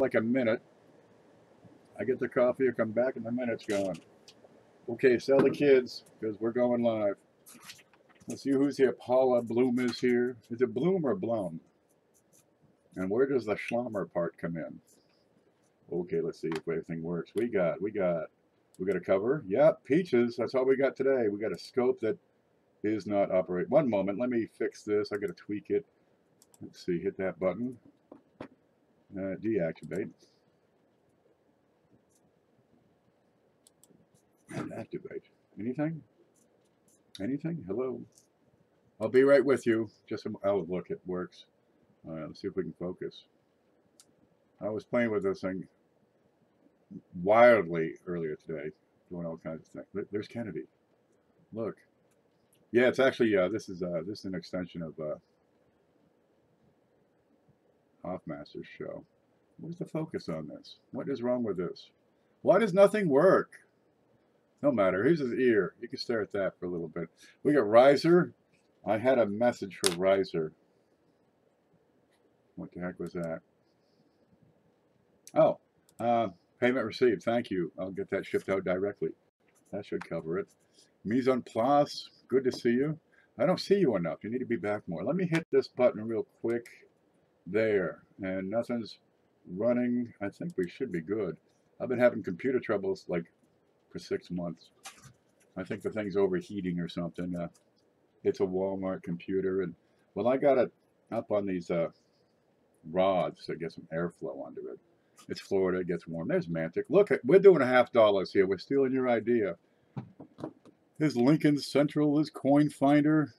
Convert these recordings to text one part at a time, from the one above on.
like a minute. I get the coffee, I come back, and the minute's gone. Okay, sell the kids, because we're going live. Let's see who's here. Paula Bloom is here. Is it Bloom or Blum? And where does the Schlummer part come in? Okay, let's see if everything works. We got a cover. Yep, peaches. That's all we got today. We got a scope that is not operating. One moment, let me fix this. I got to tweak it. Let's see, hit that button. Deactivate. And activate. Anything? Anything? Hello? I'll be right with you. Just oh, look, it works. All right, let's see if we can focus. I was playing with this thing wildly earlier today, doing all kinds of things. There's Kennedy. Look. Yeah, it's actually this is an extension of Hoffmaster's show. Where's the focus on this? What is wrong with this? Why does nothing work? No matter. Here's his ear. You can stare at that for a little bit. We got Riser. I had a message for Riser. What the heck was that? Oh, payment received. Thank you. I'll get that shipped out directly. That should cover it. Mise en place. Good to see you. I don't see you enough. You need to be back more. Let me hit this button real quick. There. And nothing's running. I think we should be good. I've been having computer troubles like for 6 months. I think the thing's overheating or something. It's a Walmart computer. And well, I got it up on these rods to get some airflow under it. It's Florida. It gets warm. There's Mantic. Look, we're doing $50 here. We're stealing your idea. There's Lincoln Central. There's Coin Finder.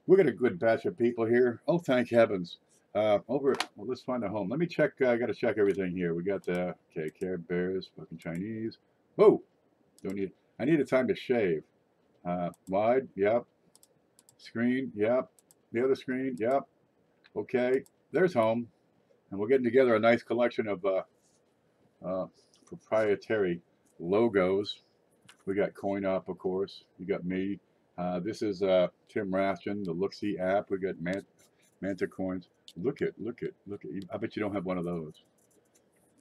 We got a good batch of people here. Oh, thank heavens. Well, let's find a home. Let me check. I got to check everything here. We got the Care Bears, fucking Chinese. Whoa. Don't need. I need a time to shave. Wide. Yep. Screen. Yep. The other screen. Yep. Okay. There's home. And we're getting together a nice collection of proprietary logos. We got Coin Up, of course. You got me. This is Tim Raskin, the Look-See app. We got Manta coins. Look at. I bet you don't have one of those.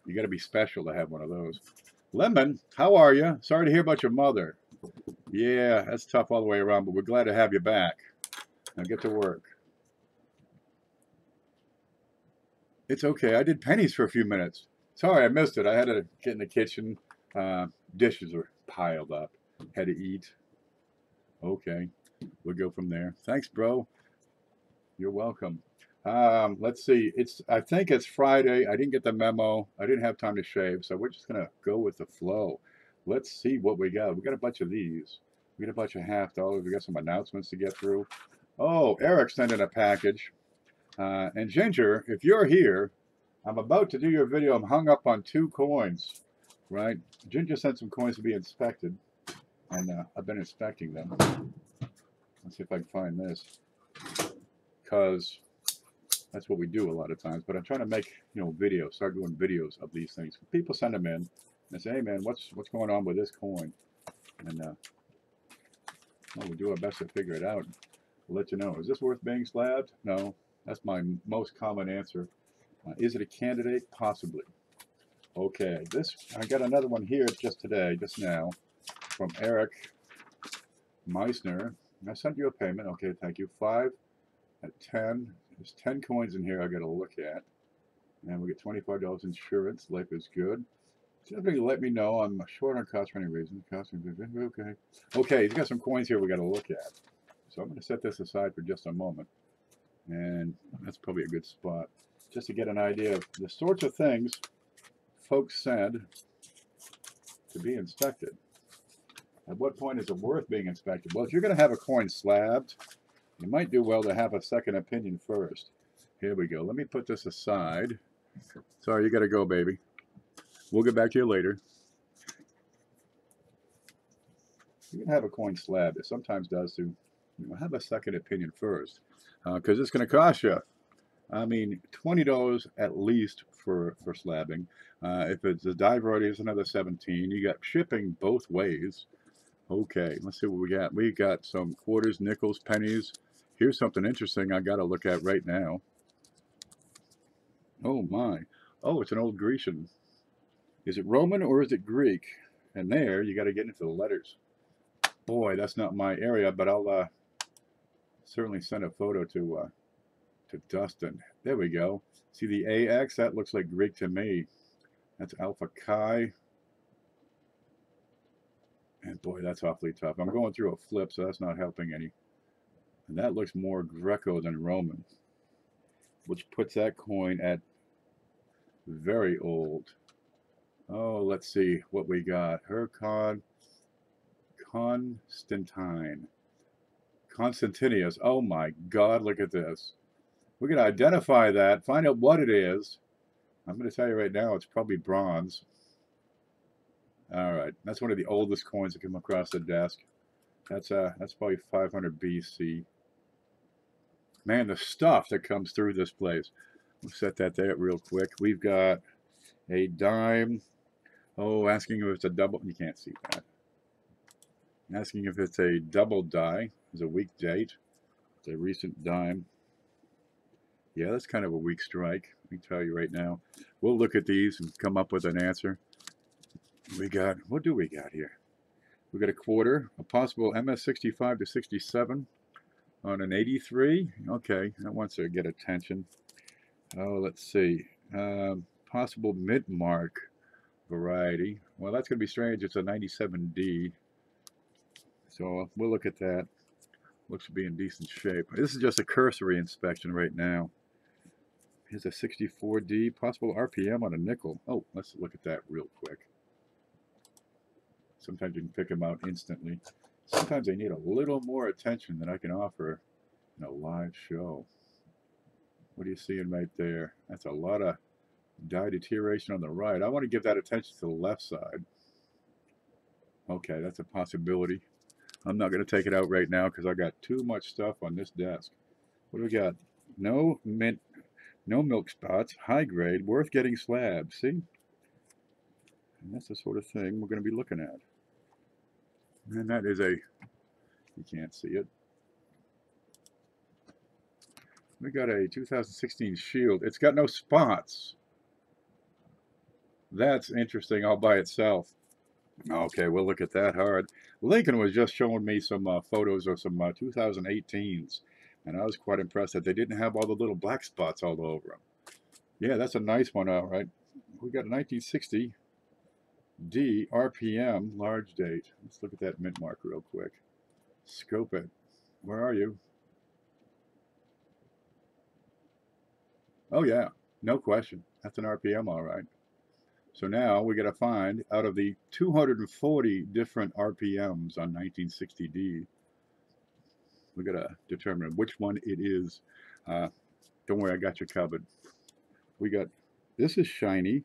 You got to be special to have one of those. Lemon, how are you? Sorry to hear about your mother. Yeah, that's tough all the way around, but we're glad to have you back. Now get to work. It's okay. I did pennies for a few minutes. Sorry, I missed it. I had to get in the kitchen. Dishes were piled up. Had to eat. Okay. We'll go from there. Thanks, bro. You're welcome. Let's see. I think it's Friday. I didn't get the memo. I didn't have time to shave, so we're just going to go with the flow. Let's see what we got. We got a bunch of these. We got a bunch of $50. We got some announcements to get through. Oh, Eric sent in a package. And Ginger, if you're here, I'm about to do your video. I'm hung up on 2 coins, right? Ginger sent some coins to be inspected, and I've been inspecting them. Let's see if I can find this, because that's what we do a lot of times. But I'm trying to make, videos, start doing videos of these things. People send them in and say, hey man, what's going on with this coin? And well, we'll do our best to figure it out. We'll let you know. Is this worth being slabbed? No. That's my most common answer. Is it a candidate? Possibly. Okay, I got another one here just now, from Eric Meissner. I sent you a payment. Okay, thank you. 5 at 10. There's 10 coins in here I got to look at. And we get $25 insurance. Life is good. Somebody let me know I'm short on cost for any reason. Okay. Okay, he's got some coins here we got to look at. So I'm going to set this aside for just a moment. And that's probably a good spot just to get an idea of the sorts of things folks said to be inspected. At what point is it worth being inspected? Well, if you're going to have a coin slabbed, you might do well to have a second opinion first. Here we go. Let me put this aside. Sorry, you got to go, baby. We'll get back to you later. You can have a coin slabbed. It sometimes does to have a second opinion first. Because it's going to cost you, I mean, $20 at least for slabbing. If it's a die variety, it's another $17. You got shipping both ways. Okay, let's see what we got. We got some quarters, nickels, pennies. Here's something interesting I got to look at right now. Oh my. Oh, it's an old Grecian. Is it Roman or is it Greek? And there, you got to get into the letters. Boy, that's not my area, but I'll certainly send a photo to Dustin. There we go. See the AX? That looks like Greek to me. That's Alpha Chi. And boy, that's awfully tough. I'm going through a flip, so that's not helping any. And that looks more Greco than Roman, which puts that coin at very old. Oh, let's see what we got. Constantinius. Oh my God, look at this. We're going to identify that, find out what it is. I'm going to tell you right now, it's probably bronze. All right, that's one of the oldest coins that come across the desk. That's probably 500 BC. Man, the stuff that comes through this place. We'll set that there real quick. We've got a dime. Oh, asking if it's a double. You can't see that. Asking if it's a double die. It's a weak date. It's a recent dime. Yeah, that's kind of a weak strike. Let me tell you right now. We'll look at these and come up with an answer. We got, what do we got here? We got a quarter, a possible MS65 to 67 on an 83. Okay, that wants to get attention. Oh, let's see. Possible mid-mark variety. Well, that's going to be strange. It's a 97D. So we'll look at that. Looks to be in decent shape. This is just a cursory inspection right now. Here's a 64D, possible RPM on a nickel. Oh, let's look at that real quick. Sometimes you can pick them out instantly. Sometimes they need a little more attention than I can offer in a live show. What are you seeing right there? That's a lot of die deterioration on the right. I want to give that attention to the left side. Okay, that's a possibility. I'm not going to take it out right now because I got too much stuff on this desk. What do we got? No mint, no milk spots, high grade, worth getting slabs. See? And that's the sort of thing we're going to be looking at. And that is a, you can't see it. We got a 2016 Shield. It's got no spots. That's interesting all by itself. Okay, we'll look at that hard. Lincoln was just showing me some photos of some 2018s, and I was quite impressed that they didn't have all the little black spots all over them. Yeah, that's a nice one, all right. We got a 1960 D RPM large date. Let's look at that mint mark real quick. Scope it. Where are you? Oh yeah, no question. That's an RPM, all right. So now we got to find out of the 240 different RPMs on 1960D, we got to determine which one it is. Don't worry, I got you covered. We got, this is shiny.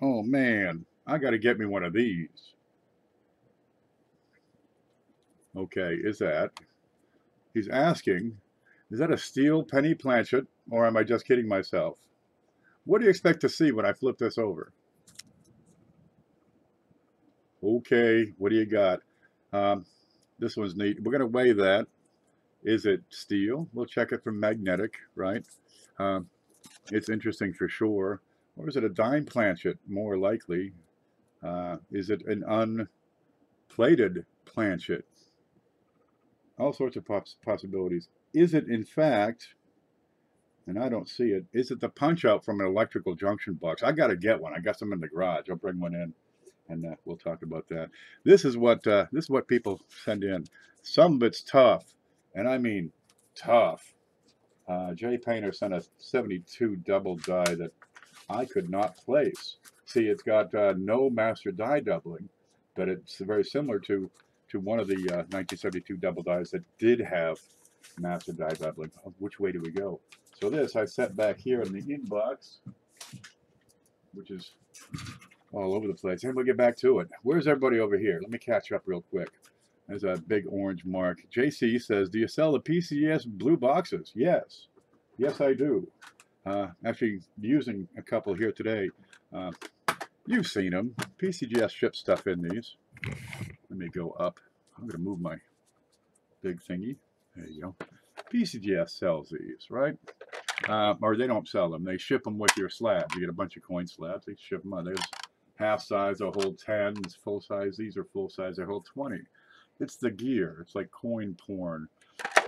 Oh man, I got to get me one of these. Okay, is that? He's asking, is that a steel penny planchet or am I just kidding myself? What do you expect to see when I flip this over? Okay, what do you got? This one's neat. We're going to weigh that. Is it steel? We'll check it from magnetic, right? It's interesting for sure. Or is it a dime planchet? More likely. Is it an unplated planchet? All sorts of possibilities. Is it, in fact, and I don't see it, is it the punch out from an electrical junction box? I got to get one. I got some in the garage. I'll bring one in, and we'll talk about that. This is what people send in. Some of it's tough, and I mean tough. Jay Painter sent a 72 double die that I could not place. See, it's got no master die doubling, but it's very similar to one of the 1972 double dies that did have master die doubling. Which way do we go? So this I set back here in the inbox, which is all over the place. And we'll get back to it. Where's everybody over here? Let me catch up real quick. There's a big orange mark. JC says, do you sell the PCS blue boxes? Yes. Yes, I do. Actually, using a couple here today. You've seen them. PCGS ships stuff in these. Let me go up. I'm going to move my big thingy. There you go. PCGS sells these, right? or they don't sell them. They ship them with your slabs. You get a bunch of coin slabs. They ship them out. There's half size, they'll hold 10. It's full size. These are full size. They hold 20. It's the gear. It's like coin porn.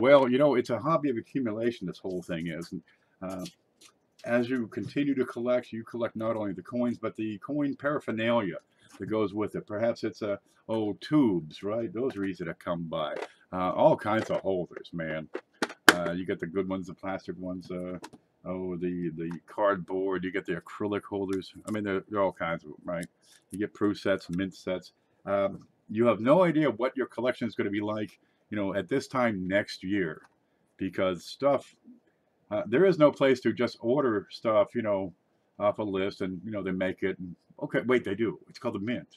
Well, you know, it's a hobby of accumulation, this whole thing is. And, as you continue to collect, you collect not only the coins, but the coin paraphernalia that goes with it. Perhaps it's tubes, right? Those are easy to come by. All kinds of holders, man. You get the good ones, the plastic ones, the cardboard. You get the acrylic holders. I mean, there are all kinds of them, right? You get proof sets, mint sets. You have no idea what your collection is going to be like, you know, at this time next year, because stuff. There is no place to just order stuff, you know, off a list, and you know they make it. And, okay, wait, they do. It's called the mint.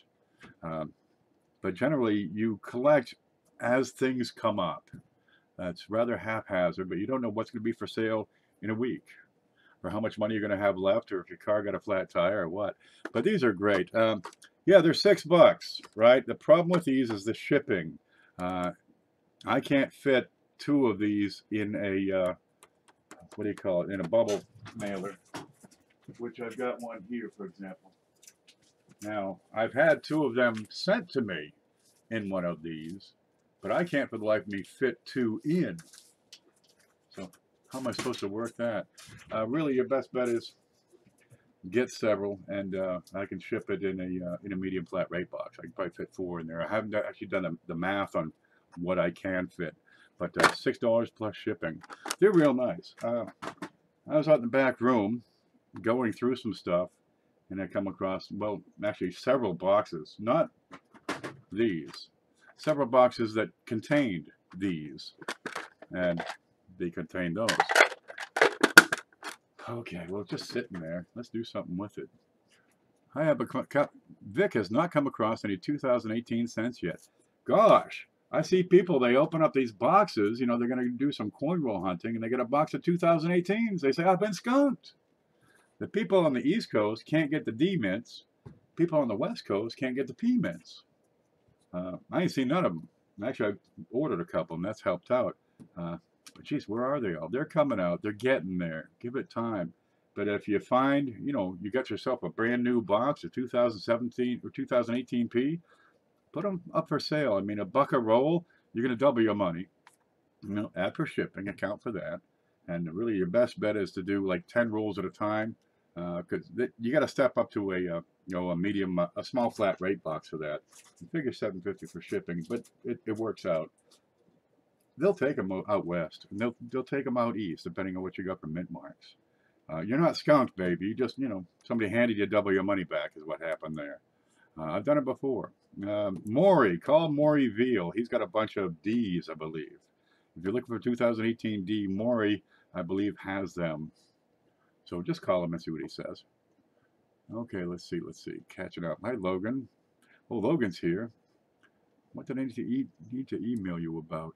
But generally, you collect as things come up. It's rather haphazard, but you don't know what's going to be for sale in a week, or how much money you're going to have left, or if your car got a flat tire or what. But these are great. Yeah, they're $6, right? The problem with these is the shipping. I can't fit 2 of these in a what do you call it, in a bubble mailer, which I've got one here, for example. Now, I've had 2 of them sent to me in one of these, but I can't for the life of me fit 2 in. So how am I supposed to work that? Really, your best bet is get several, and I can ship it in a medium flat rate box. I can probably fit 4 in there. I haven't actually done the math on what I can fit. But $6 plus shipping. They're real nice. I was out in the back room going through some stuff, and I come across, well, actually several boxes, not these, several boxes that contained these, and they contained those. Okay, well, it's just sitting there. Let's do something with it. Vic has not come across any 2018 cents yet. Gosh. I see people, they open up these boxes, you know, they're going to do some coin roll hunting, and they get a box of 2018s. They say, I've been skunked. The people on the East Coast can't get the D mints. People on the West Coast can't get the P mints. I ain't seen none of them. Actually, I ordered a couple, and that's helped out. But geez, where are they all? They're coming out. They're getting there. Give it time. But if you find, you know, you got yourself a brand new box of 2017 or 2018 P, put them up for sale. I mean, $1 a roll, you're going to double your money. You know, add for shipping, account for that. And really, your best bet is to do like 10 rolls at a time, because you got to step up to a medium, a small flat rate box for that. You figure $7.50 for shipping, but it works out. They'll take them out west, and they'll take them out east, depending on what you got for mint marks. You're not skunked, baby. You just, you know, somebody handed you double your money back is what happened there. I've done it before. Maury, call Maury Veal. He's got a bunch of D's, I believe. If you're looking for 2018 D, Maury, I believe, has them. So just call him and see what he says. Okay, let's see. Catching up. Hi, Logan. Oh, Logan's here. What did I need to email you about?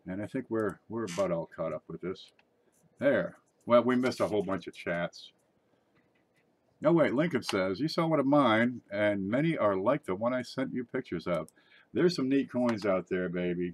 And I think we're about all caught up with this. There. Well, we missed a whole bunch of chats. No, wait, Lincoln says, you saw one of mine, and many are like the one I sent you pictures of. There's some neat coins out there, baby.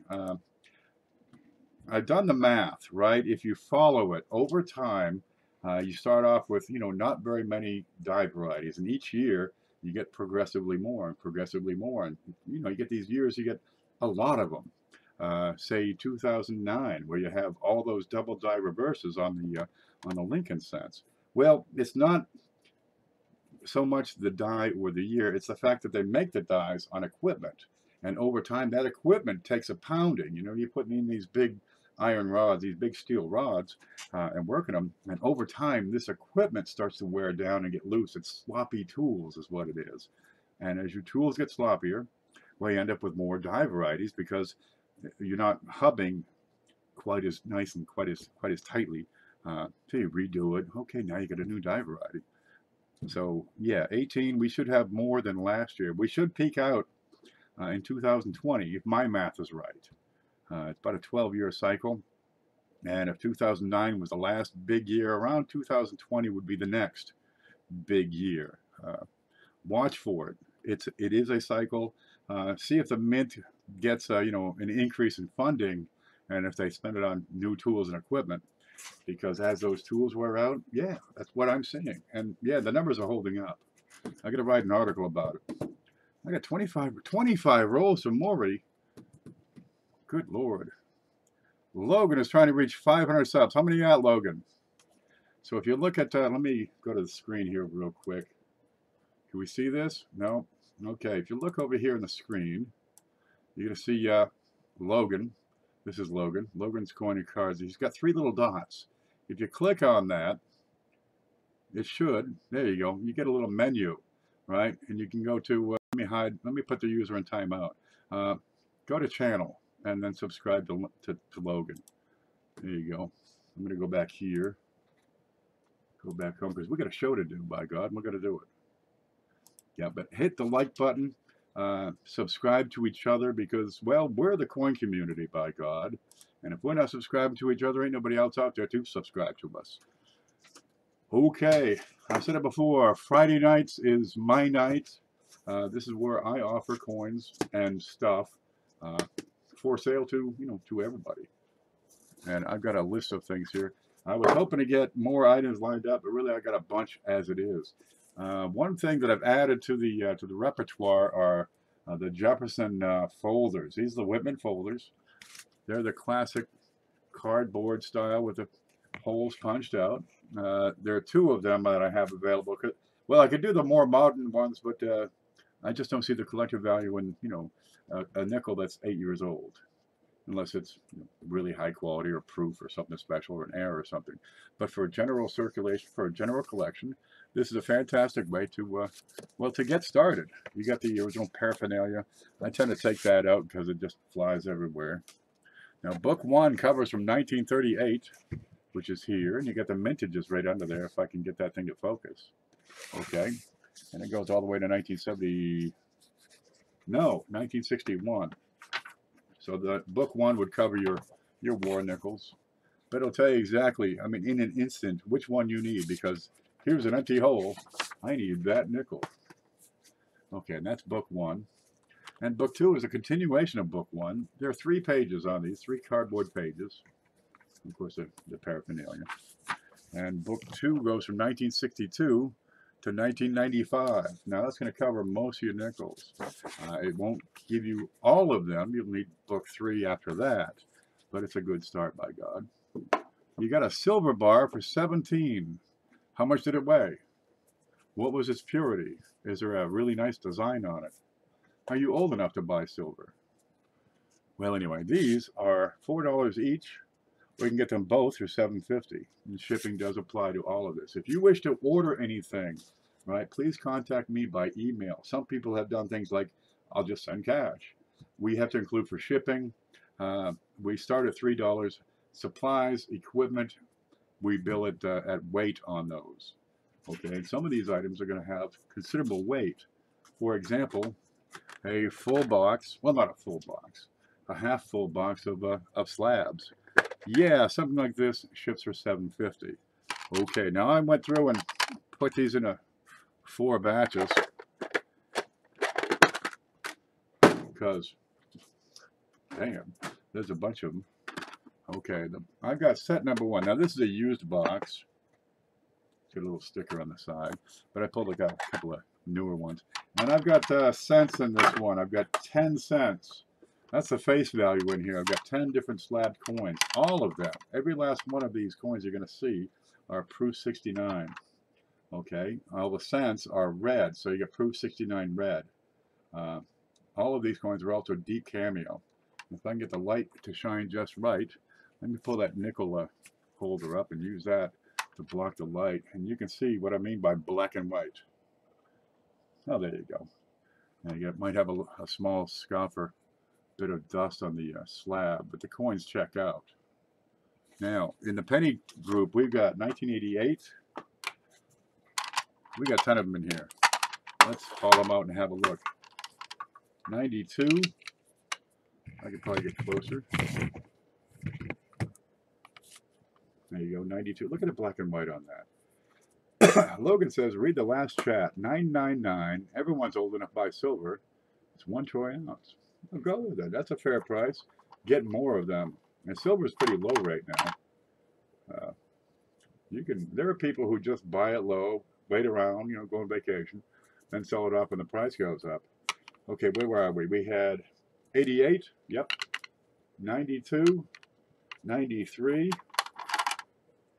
I've done the math, right? If you follow it over time, you start off with, you know, not very many die varieties, and each year you get progressively more and progressively more. And, you know, you get these years, you get a lot of them. Say 2009, where you have all those double die reverses on the Lincoln sets. Well, it's not so much the die or the year, it's the fact that they make the dies on equipment, and over time that equipment takes a pounding. You know, you're putting in these big iron rods, these big steel rods, and working them, and over time this equipment starts to wear down and get loose. It's sloppy tools is what it is, and as your tools get sloppier, well, you end up with more die varieties because you're not hubbing quite as nice and quite as tightly. So you redo it. Okay, now you got a new die variety. So yeah, 18, we should have more than last year. We should peak out in 2020 if my math is right. It's about a 12-year cycle, and if 2009 was the last big year, around 2020 would be the next big year. Watch for it. It is a cycle. See if the mint gets you know, an increase in funding, and if they spend it on new tools and equipment. because as those tools wear out, yeah, that's what I'm seeing. And yeah, the numbers are holding up. I got to write an article about it. I got 25 rolls from Maury. Good Lord. Logan is trying to reach 500 subs. How many you got, Logan? So if you look at, let me go to the screen here real quick. Can we see this? No? Okay, if you look over here on the screen, you're going to see Logan. This is Logan. Logan's coin and cards. He's got 3 little dots. If you click on that, it should, there you go, you get a little menu, right? And you can go to, let me put the user in timeout. Go to channel and then subscribe to Logan. There you go. I'm going to go back here. Go back home because we got a show to do, by God. We're going to do it. Yeah, but hit the like button. Subscribe to each other because, well, we're the coin community, by God. And if we're not subscribing to each other, ain't nobody else out there to subscribe to us. Okay, I said it before, Friday nights is my night. This is where I offer coins and stuff for sale to, to everybody. And I've got a list of things here. I was hoping to get more items lined up, but really I got a bunch as it is. One thing that I've added to the repertoire are the Jefferson folders. These are the Whitman folders. They're the classic cardboard style with the holes punched out. There are 2 of them that I have available. Well, I could do the more modern ones, but I just don't see the collector value in, a nickel that's 8 years old. Unless it's really high quality or proof or something special or an error or something. But for general circulation, for a general collection, this is a fantastic way to, well, to get started. You got the original paraphernalia. I tend to take that out because it just flies everywhere. Now, book 1 covers from 1938, which is here, and you got the mintages right under there if I can get that thing to focus. Okay, and it goes all the way to 1961. So the book 1 would cover your war nickels, but it'll tell you exactly, I mean, in an instant, which one you need, because here's an empty hole. I need that nickel. Okay, and that's book 1. And book 2 is a continuation of book 1. There are 3 pages on these, 3 cardboard pages. Of course, the paraphernalia. And book 2 goes from 1962 to 1995. Now that's going to cover most of your nickels. It won't give you all of them. You'll need book 3 after that. But it's a good start, by God. You got a silver bar for 17. How much did it weigh? What was its purity? Is there a really nice design on it? Are you old enough to buy silver? Well, anyway, these are $4 each. We can get them both for $7.50. And shipping does apply to all of this. If you wish to order anything, right, please contact me by email. Some people have done things like, I'll just send cash. We have to include for shipping. We start at $3. Supplies, equipment, we bill it at weight on those. Okay, and some of these items are going to have considerable weight. For example, a full box, well, not a full box, a half full box of slabs. Yeah, something like this ships for $7.50. Okay, now I went through and put these in 4 batches because, damn, there's a bunch of them. Okay, I've got set number 1. Now this is a used box. Got a little sticker on the side, but I pulled a couple of newer ones. And I've got cents in this one. I've got 10 cents. That's the face value in here. I've got 10 different slab coins. All of them. Every last one of these coins you're going to see are proof 69. Okay. All the cents are red, so you get proof 69 red. All of these coins are also deep cameo. If I can get the light to shine just right, let me pull that nickel holder up and use that to block the light. And you can see what I mean by black and white. Oh, there you go. And you might have a small scoffer bit of dust on the slab, but the coins check out. Now, in the penny group, we've got 1988. We got 10 of them in here. Let's haul them out and have a look. 92. I could probably get closer. There you go, 92. Look at the black and white on that. Logan says, read the last chat. 999. Everyone's old enough to buy silver. It's 1 troy ounce. I'll go with it. That's a fair price. Get more of them. And silver's pretty low right now. Uh, there are people who just buy it low, wait around, go on vacation, then sell it off when the price goes up. Okay, where were we? We had 88, yep, 92, 93,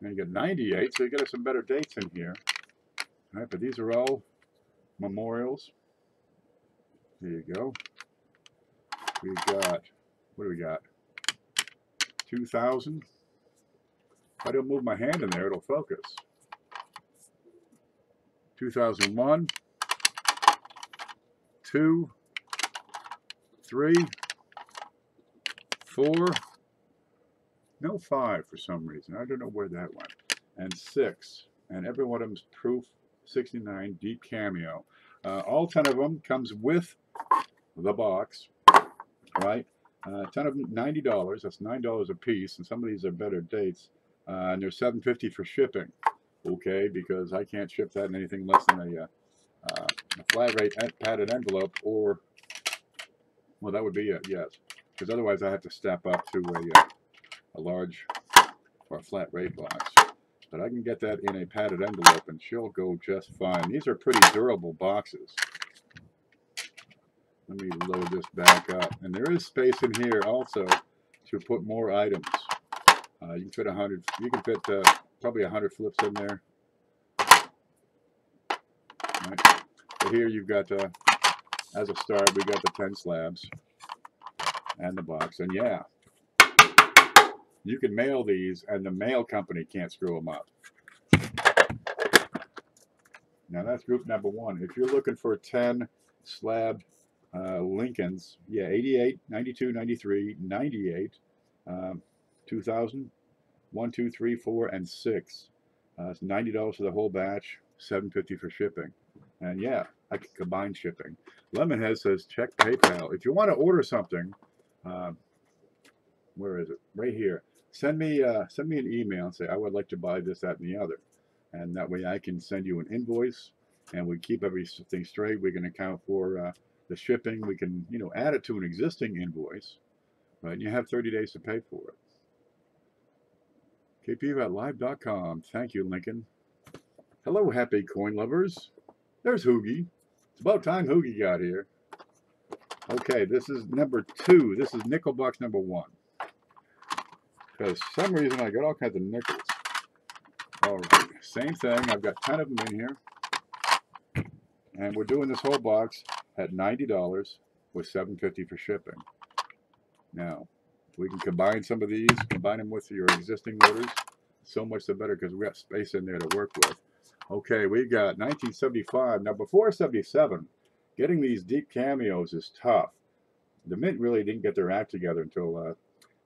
and you got 98, so you got some better dates in here. All right, but these are all memorials. There you go. We got, what do we got? 2000. If I don't move my hand in there, it'll focus. 2001, 2, 3, 4, no 5 for some reason. I don't know where that went. And 6. And every one of them's proof 69 deep cameo. All 10 of them comes with the box, right? 10 of them, $90. That's $9 a piece. And some of these are better dates. And they're $7.50 for shipping. Okay, because I can't ship that in anything less than a flat rate padded envelope, or, well, that would be it, yes. Because otherwise I have to step up to a large or a flat rate box. But I can get that in a padded envelope and she'll go just fine. These are pretty durable boxes. Let me load this back up. And there is space in here also to put more items. You can fit 100, you can fit probably 100 flips in there. Right. So here you've got, as a start, we got the 10 slabs and the box. And yeah, you can mail these and the mail company can't screw them up. Now that's group number 1. If you're looking for 10 slab Lincolns, yeah, 88, 92, 93, 98, 2000, 1, 2, 3, 4, and 6. It's $90 for the whole batch, $7.50 for shipping. And yeah, I can combine shipping. Lemonhead says check PayPal. If you want to order something, where is it? Right here. Send me an email and say I would like to buy this, that, and the other, and that way I can send you an invoice, and we keep everything straight. We can account for the shipping. We can add it to an existing invoice, right? And you have 30 days to pay for it. KP@live.com. Thank you, Lincoln. Hello, happy coin lovers. There's Hoogie. It's about time Hoogie got here. Okay, this is number 2. This is nickel box number 1. Because for some reason I got all kinds of nickels. All right, same thing. I've got 10 of them in here. And we're doing this whole box at $90 with $7.50 for shipping. Now, we can combine some of these, combine them with your existing orders. So much the better because we got space in there to work with. Okay, we got 1975. Now, before 77, getting these deep cameos is tough. The Mint really didn't get their act together until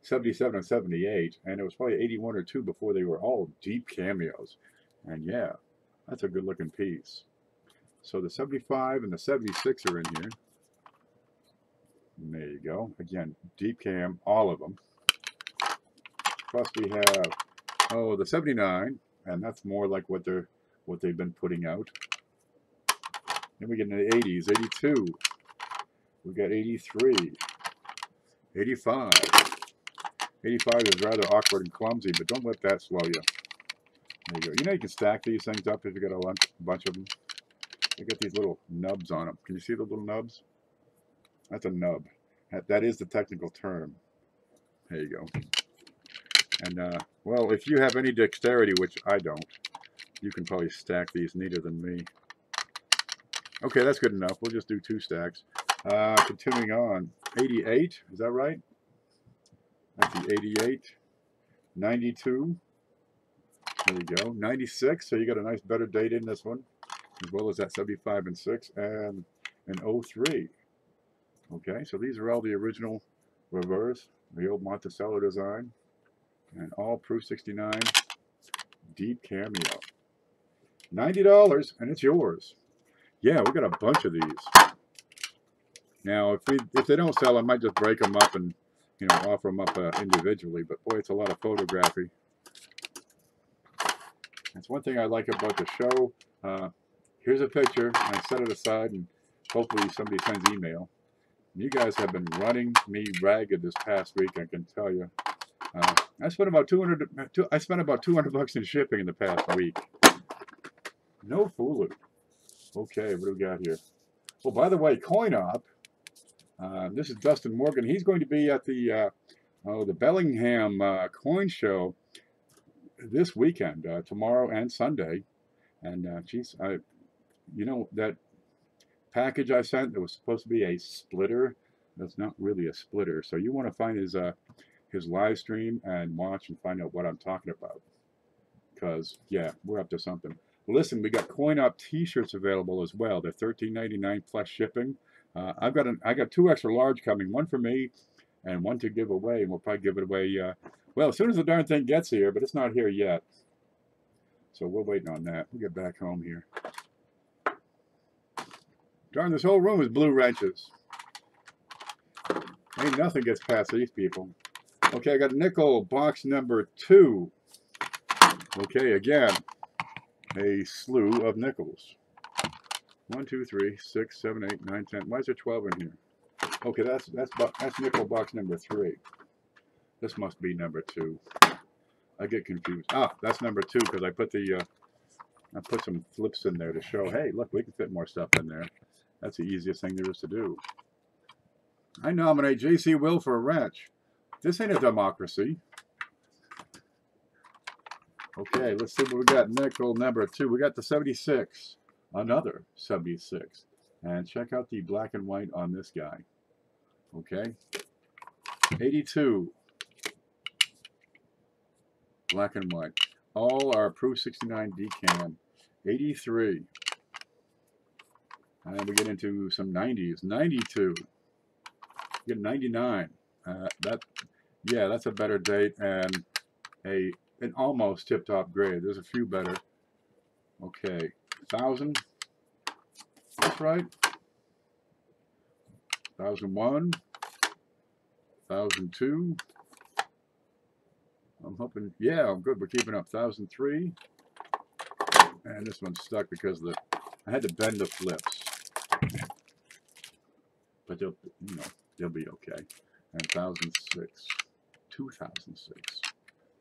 77 and 78, and it was probably 81 or 2 before they were all deep cameos. And yeah, that's a good looking piece. So the 75 and the 76 are in here. And there you go. Again, deep cam, all of them. Plus we have, the 79, and that's more like what they've been putting out. Then we get into the 80s, 82. We got 83, 85. 85 is rather awkward and clumsy, but don't let that slow you. There you go. You can stack these things up if you got a bunch of them. They got these little nubs on them. Can you see the little nubs? That's a nub. That is the technical term. There you go. And, well, if you have any dexterity, which I don't, you can probably stack these neater than me. Okay, that's good enough. We'll just do 2 stacks. Continuing on. 88, is that right? That's the 88. 92. There you go. 96, so you got a nice better date in this one, as well as that 75 and 6, and an 03. Okay, so these are all the original reverse, the old Monticello design, and all proof 69 deep cameo. $90, and it's yours. Yeah, we got a bunch of these. Now, if they don't sell, I might just break them up and offer them up individually. But boy, it's a lot of photography. That's one thing I like about the show. Here's a picture, and I set it aside, and hopefully somebody sends email. You guys have been running me ragged this past week, I can tell you. I spent about $200 in shipping in the past week. No fooling. Okay, what do we got here? Oh, by the way, Opp. This is Dustin Morgan. He's going to be at the Bellingham coin show this weekend, tomorrow and Sunday. And geez, you know that package I sent that was supposed to be a splitter? That's not really a splitter. So you want to find his live stream and watch and find out what I'm talking about. Because yeah, we're up to something. Listen, we got Opp T-shirts available as well. They're $13.99 plus shipping. I got 2 extra large coming, one for me and one to give away, and we'll probably give it away well as soon as the darn thing gets here, but it's not here yet. So we're waiting on that. We'll get back home here. Darn, this whole room is blue wrenches. Ain't nothing gets past these people. Okay, I got nickel box number 2. Okay, again, a slew of nickels. 1, 2, 3, 6, 7, 8, 9, 10. Why is there 12 in here? Okay, that's nickel box number 3. This must be number 2. I get confused. Ah, that's number 2 because I put some flips in there to show, hey, look, we can fit more stuff in there. That's the easiest thing there is to do. I nominate J.C. Will for a wrench. This ain't a democracy. Okay, let's see what we got. Nickel number 2. We got the 76. Another 76. And check out the black and white on this guy. Okay. 82. Black and white. All are Proof 69 decam. 83. And we get into some 90s. 92. We get 99. Yeah, that's a better date and an almost tip-top grade. There's a few better. Okay, 1000. That's right. 1001. 1002. I'm hoping, yeah, I'm good. We're keeping up. 1003. And this one's stuck because I had to bend the flips. But they'll be okay. And 1006. 2006.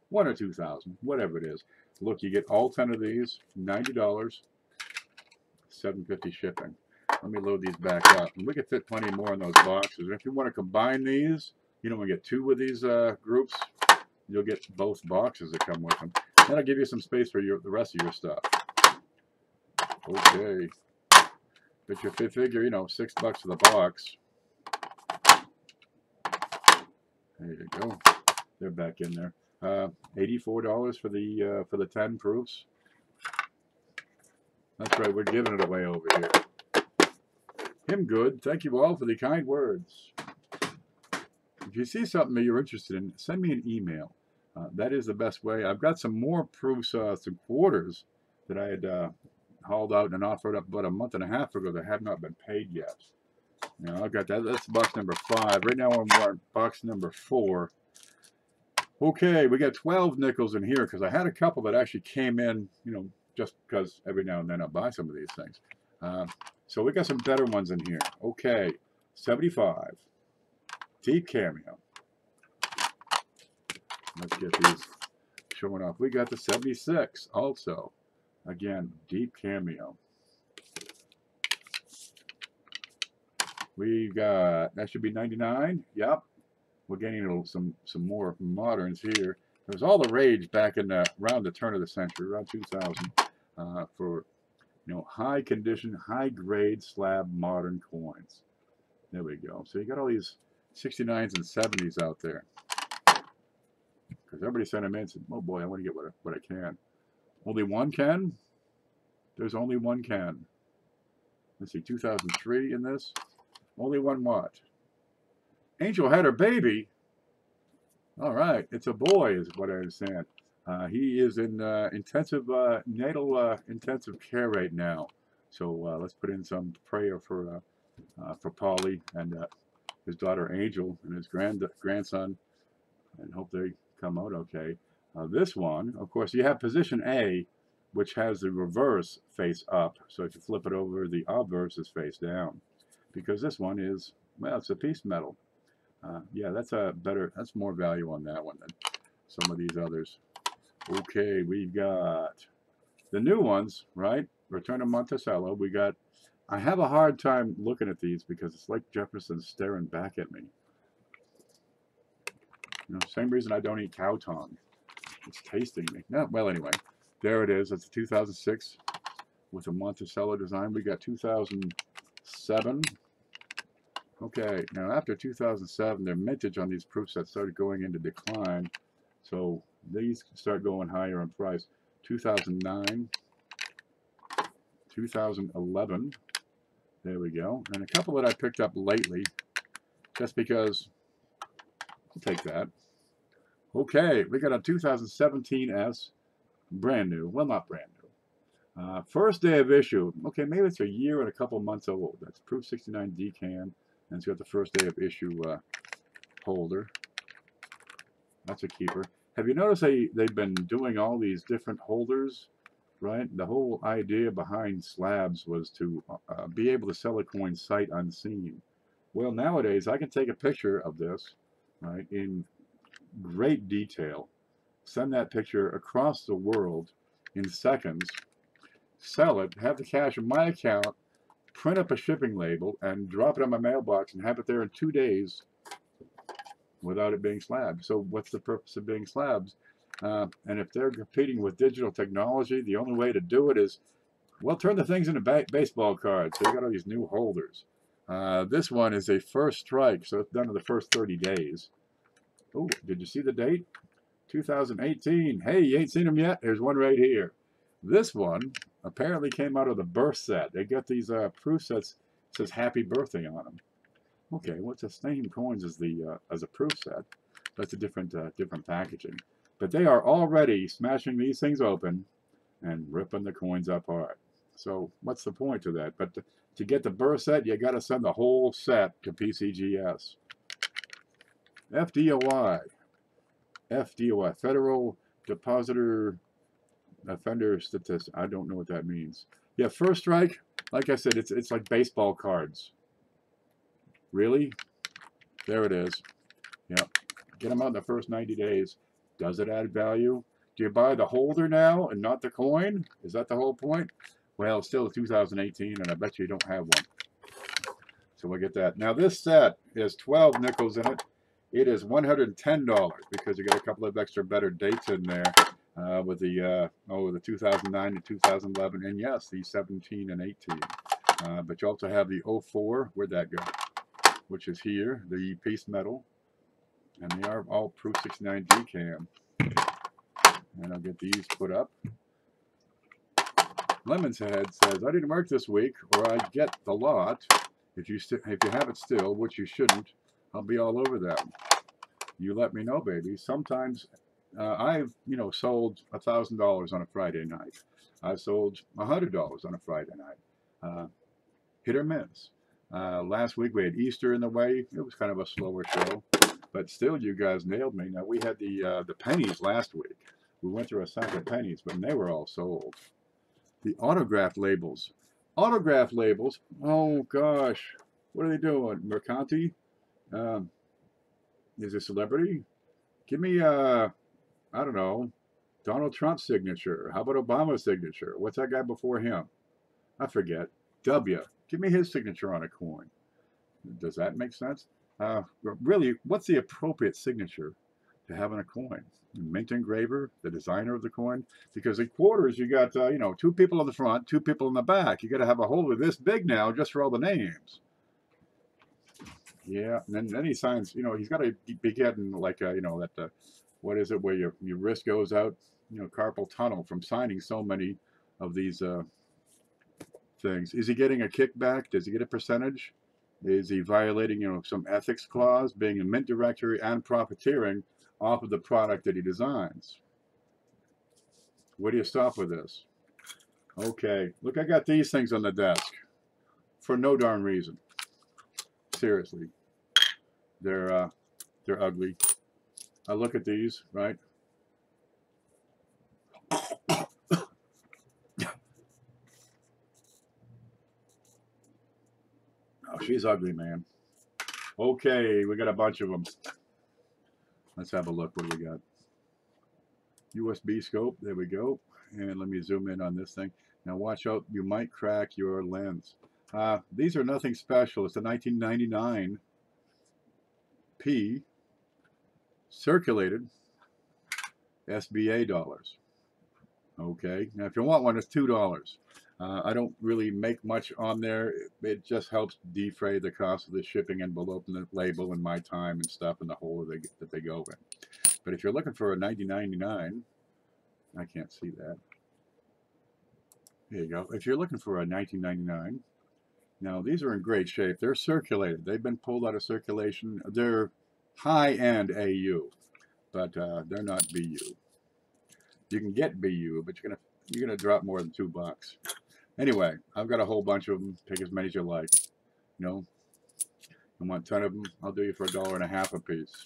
1 or 2000, whatever it is. Look, you get all 10 of these, $90, $7.50 shipping. Let me load these back up. And we can fit plenty more in those boxes. And if you want to combine these, you don't want to get 2 of these groups, you'll get both boxes that come with them. That'll give you some space for the rest of your stuff. Okay. But you figure, $6 for the box. There you go. They're back in there. $84 for the 10 proofs. That's right, we're giving it away over here. Him good. Thank you all for the kind words. If you see something that you're interested in, send me an email. That is the best way. I've got some more proofs, some quarters that I had hauled out and offered up about a month and a half ago that have not been paid yet. Now I've got that. That's box number 5. Right now I'm on box number 4. Okay, we got 12 nickels in here because I had a couple that actually came in, just because every now and then I'll buy some of these things. So we got some better ones in here. Okay, 75. Deep cameo. Let's get these showing off. We got the 76 also. Again, deep cameo. We got, that should be 99. Yep. We're getting some more moderns here. There was all the rage back in around the turn of the century, around 2000, for high condition, high grade slab modern coins. There we go. So you got all these 69s and 70s out there. Because everybody sent them in and said, oh boy, I want to get what I can. Only one can? There's only one can. Let's see, 2003 in this. Only one what? Angel had her baby. All right, it's a boy, is what I understand. He is in intensive natal intensive care right now. So let's put in some prayer for Paulie and his daughter Angel and his grandson, and hope they come out okay. This one, of course, you have position A, which has the reverse face up. So if you flip it over, the obverse is face down. Because this one is, well, it's a piece metal. Yeah, that's more value on that one then. some of these others. Okay, we've got the new ones, right? Return to Monticello. We got, I have a hard time looking at these because it's like Jefferson staring back at me. You know, same reason I don't eat cow tongue. It's tasting me. No, well, anyway, there it is. It's a 2006 with a Monticello design. We got 2007. Okay, now after 2007, their mintage on these proof sets started going into decline. So these start going higher in price. 2009, 2011. There we go. And a couple that I picked up lately, just because I'll take that. Okay, we got a 2017 S, brand new. Well, not brand new. First day of issue. Okay, maybe it's a year and a couple months old. That's Proof 69 Decan. And it's got the first day of issue holder. That's a keeper. Have you noticed they've been doing all these different holders, right? The whole idea behind Pslabs was to be able to sell a coin sight unseen. Well, nowadays, I can take a picture of this, right, in great detail, send that picture across the world in seconds, sell it, have the cash in my account, print up a shipping label, and drop it on my mailbox and have it there in 2 days without it being slabs. So what's the purpose of being slabs? And if they're competing with digital technology, the only way to do it is, well, turn the things into baseball cards. So you got all these new holders. This one is a first strike, so it's done in the first 30 days. Oh, did you see the date? 2018. Hey, you ain't seen them yet? There's one right here. This one apparently came out of the birth set. They got these proof sets. It says happy birthday on them. Okay, what's the same coins as the as a proof set? That's a different different packaging. But they are already smashing these things open and ripping the coins apart. So what's the point to that? But to get the birth set, you got to send the whole set to PCGS. FDOI, Federal Depositor Offender Statistic. I don't know what that means. Yeah, first strike. Like I said, it's like baseball cards. Really? There it is. Yep. Get them out in the first 90 days. Does it add value? Do you buy the holder now and not the coin? Is that the whole point? Well, it's still 2018, and I bet you don't have one. So we'll get that. Now this set has 12 nickels in it. It is $110 because you got a couple of extra better dates in there with the the 2009 to 2011, and yes, the 17 and 18. But you also have the 04. Where'd that go? Which is here, the piece metal, and they are all Proof 69 Decan. And I'll get these put up. Lemon's Head says, I didn't work this week, or I get the lot. If you have it still, which you shouldn't, I'll be all over them. You let me know, baby. Sometimes I've sold $1,000 on a Friday night. I've sold $100 on a Friday night. Hit or miss. Last week we had Easter in the way. It was kind of a slower show, but still, you guys nailed me. Now we had the pennies last week. We went through a sack of pennies, but they were all sold. The autograph labels. Autograph labels. Oh gosh, what are they doing? Mercanti? Is a celebrity? Give me I don't know, Donald Trump's signature. How about Obama's signature? What's that guy before him? I forget. W. Give me his signature on a coin. Does that make sense? Really, what's the appropriate signature to have on a coin? Mint engraver, the designer of the coin? Because in quarters, you got, 2 people on the front, 2 people in the back. You got to have a holder this big now just for all the names. Yeah, and then he signs, he's got to be getting like, what is it, where your wrist goes out, carpal tunnel from signing so many of these things. Is he getting a kickback? Does he get a percentage? Is he violating, some ethics clause, being a mint directory and profiteering off of the product that he designs? Where do you stop with this? Okay, look, I got these things on the desk for no darn reason. Seriously, they're ugly. I look at these, right? Oh, she's ugly, man. Okay, we got a bunch of them. Let's have a look. What do we got? USB scope. There we go. And let me zoom in on this thing. Now watch out, you might crack your lens. These are nothing special. It's a 1999 P circulated SBA dollars. Okay, now if you want one, it's $2. I don't really make much on there. It just helps defray the cost of the shipping envelope and the label and my time and stuff and the hole that they go in. But if you're looking for a 1999, I can't see that. There you go. If you're looking for a 1999, now these are in great shape. They're circulated. They've been pulled out of circulation. They're high-end AU, but they're not BU. You can get BU, but you're gonna drop more than $2. Anyway, I've got a whole bunch of them. Pick as many as you like. You know, I want 10 of them. I'll do you for $1.50 a piece,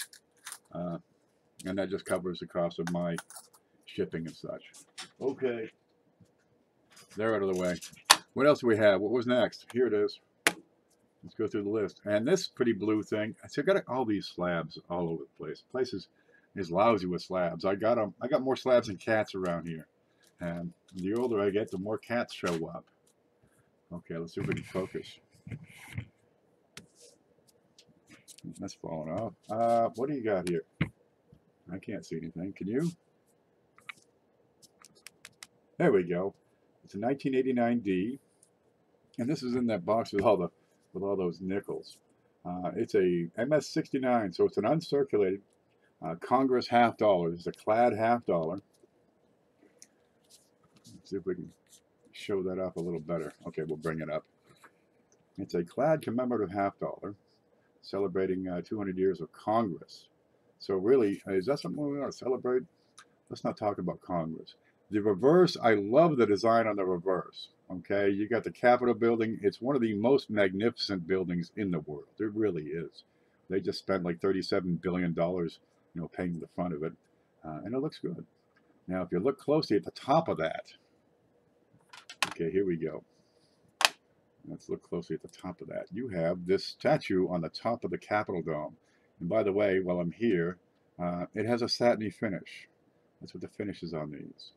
and that just covers the cost of my shipping and such. Okay, they're out of the way. What else do we have? What was next? Here it is. Let's go through the list. And this pretty blue thing. So I've got all these slabs all over the place. The place is lousy with slabs. I got more slabs than cats around here. And the older I get, the more cats show up. Okay, let's see if we can focus. That's falling off. What do you got here? I can't see anything. Can you? There we go. It's a 1989D, and this is in that box with all those nickels. It's a MS69, so it's an uncirculated Congress $half. It's a clad $half. Let's see if we can show that up a little better. Okay, we'll bring it up. It's a clad commemorative $half, celebrating 200 years of Congress. So really, is that something we want to celebrate? Let's not talk about Congress. The reverse, I love the design on the reverse. Okay, you got the Capitol building. It's one of the most magnificent buildings in the world. It really is. They just spent like $37 billion, painting the front of it, and it looks good. Now, if you look closely at the top of that, okay, here we go. Let's look closely at the top of that. You have this statue on the top of the Capitol dome. And by the way, while I'm here, it has a satiny finish. That's what the finish is on these.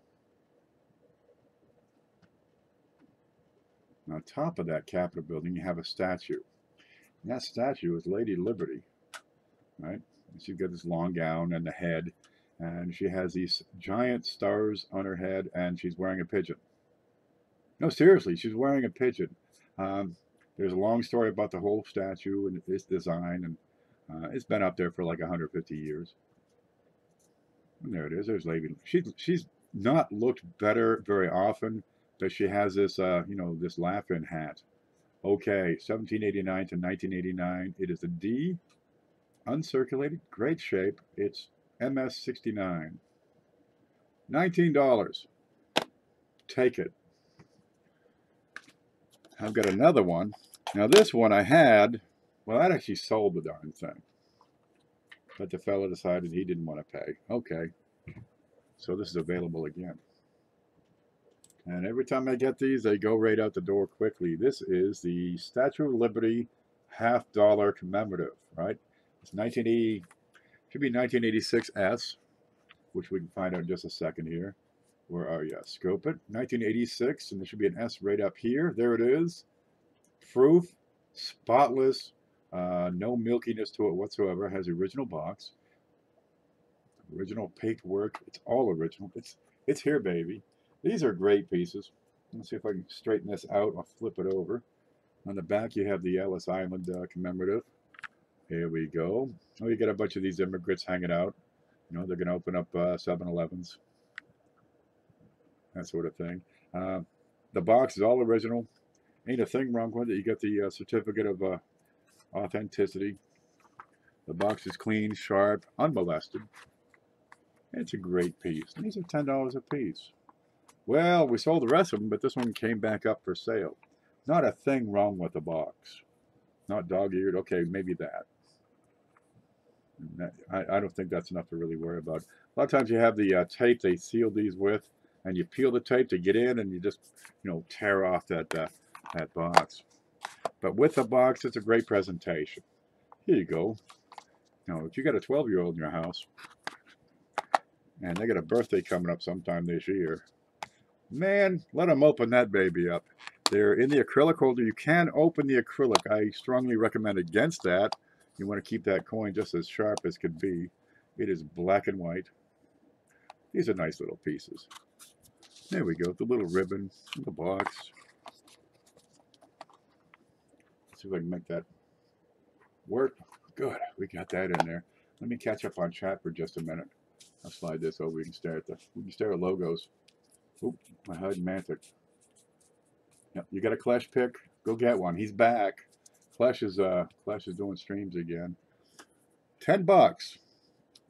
And on top of that Capitol building, you have a statue. And that statue is Lady Liberty, right? And she's got this long gown and the head, and she has these giant stars on her head, and she's wearing a pigeon. No, seriously, she's wearing a pigeon. There's a long story about the whole statue and its design, and it's been up there for like 150 years. And there it is. There's Lady. She's not looked better very often, but she has this, this laugh-in hat. Okay, 1789 to 1989. It is a D, uncirculated, great shape. It's MS69. $19. Take it. I've got another one. Now this one I had, well, I'd actually sold the darn thing. But the fellow decided he didn't want to pay. Okay. So this is available again. And every time I get these, they go right out the door quickly. This is the Statue of Liberty $half commemorative, right? It's 1980, should be 1986 S, which we can find out in just a second here. Where are you? Scope it. 1986, and there should be an S right up here. There it is. Proof, spotless, no milkiness to it whatsoever. It has the original box, original paintwork. It's all original. It's here, baby. These are great pieces. Let's see if I can straighten this out. I'll flip it over. On the back, you have the Ellis Island commemorative. Here we go. Oh, you got a bunch of these immigrants hanging out. They're going to open up 7-Elevens. That sort of thing. The box is all original. Ain't a thing wrong with it. You got the certificate of authenticity. The box is clean, sharp, unmolested. It's a great piece. These are $10 a piece. Well, we sold the rest of them, but this one came back up for sale. Not a thing wrong with the box. Not dog-eared. Okay, maybe that. I don't think that's enough to really worry about. A lot of times you have the tape they seal these with, and you peel the tape to get in, and you just, tear off that box. But with the box, it's a great presentation. Here you go. Now, if you got a 12-year-old in your house, And they got a birthday coming up sometime this year. Man, let them open that baby up. They're in the acrylic holder. You can open the acrylic. I strongly recommend against that. You want to keep that coin just as sharp as could be. It is black and white. These are nice little pieces. There we go, the little ribbon in the box. Let's see if I can make that work. Good, we got that in there. Let me catch up on chat for just a minute. I'll slide this over. We can stare at logos. Oop, my hide mantic. Yep, you got a Clash pick? Go get one. He's back. Clash is doing streams again. $10.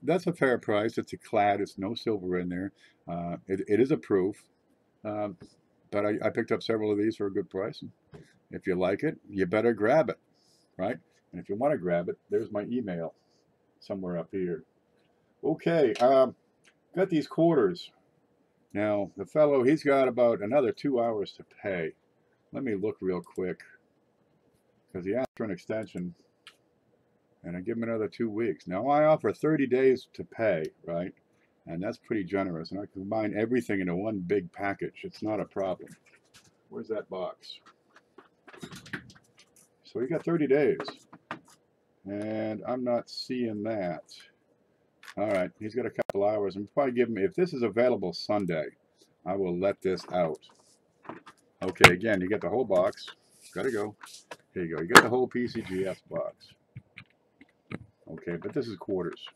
That's a fair price. It's a clad. It's no silver in there. It is a proof. But I picked up several of these for a good price. If you like it, you better grab it, right? And if you want to grab it, there's my email somewhere up here. Okay, got these quarters. Now, the fellow, he's got about another 2 hours to pay. Let me look real quick, because he asked for an extension, and I give him another 2 weeks. Now, I offer 30 days to pay, right? And that's pretty generous. And I combine everything into one big package. It's not a problem. Where's that box? So we got 30 days. And I'm not seeing that. All right, he's got a couple hours. I'm probably give him, if this is available Sunday, I will let this out. Okay, again, you get the whole box. Gotta go. Here you go. You got the whole PCGS box. Okay, but this is quarters.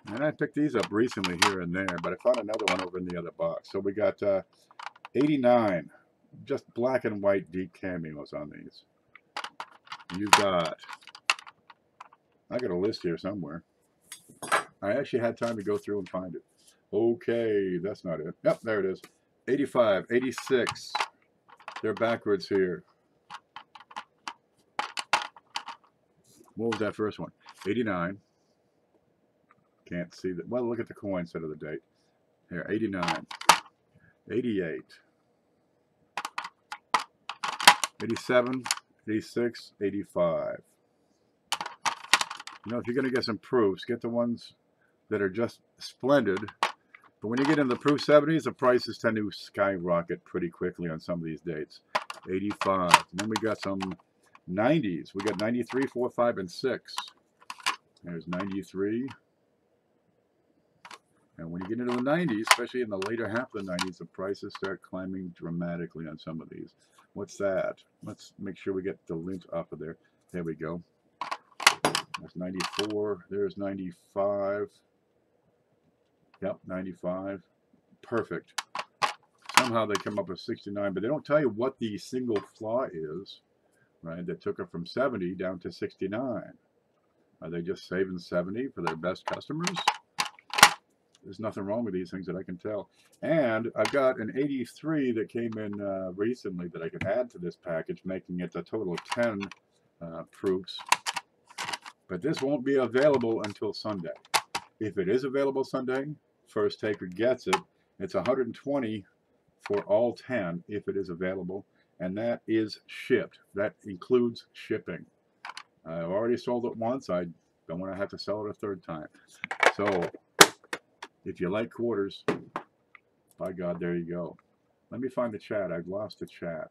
And I picked these up recently here and there, but I found another one over in the other box. So we got 89, just black and white deep cameos on these. You got, I got a list here somewhere. I actually had time to go through and find it. Okay, that's not it. Yep, there it is. 85, 86. They're backwards here. What was that first one? 89. Can't see that. Well, look at the coin instead of the date. Here, 89, 88, 87, 86, 85. You know, if you're going to get some proofs, get the ones that are just splendid. But when you get in the proof 70s, the prices tend to skyrocket pretty quickly on some of these dates. 85. And then we got some 90s. We got 93, 4, 5, and 6. There's 93. And when you get into the 90s, especially in the later half of the 90s, the prices start climbing dramatically on some of these. What's that? Let's make sure we get the lint off of there. There we go. That's 94. There's 95. Yep, 95. Perfect. Somehow they come up with 69, but they don't tell you what the single flaw is, right? That took it from 70 down to 69. Are they just saving 70 for their best customers? There's nothing wrong with these things that I can tell. And I've got an 83 that came in recently that I could add to this package, making it a total of 10 proofs. But this won't be available until Sunday. If it is available Sunday, first taker gets it. It's 120 for all 10 if it is available. And that is shipped. That includes shipping. I've already sold it once. I don't want to have to sell it a third time. So if you like quarters, by God, there you go. Let me find the chat. I've lost the chat.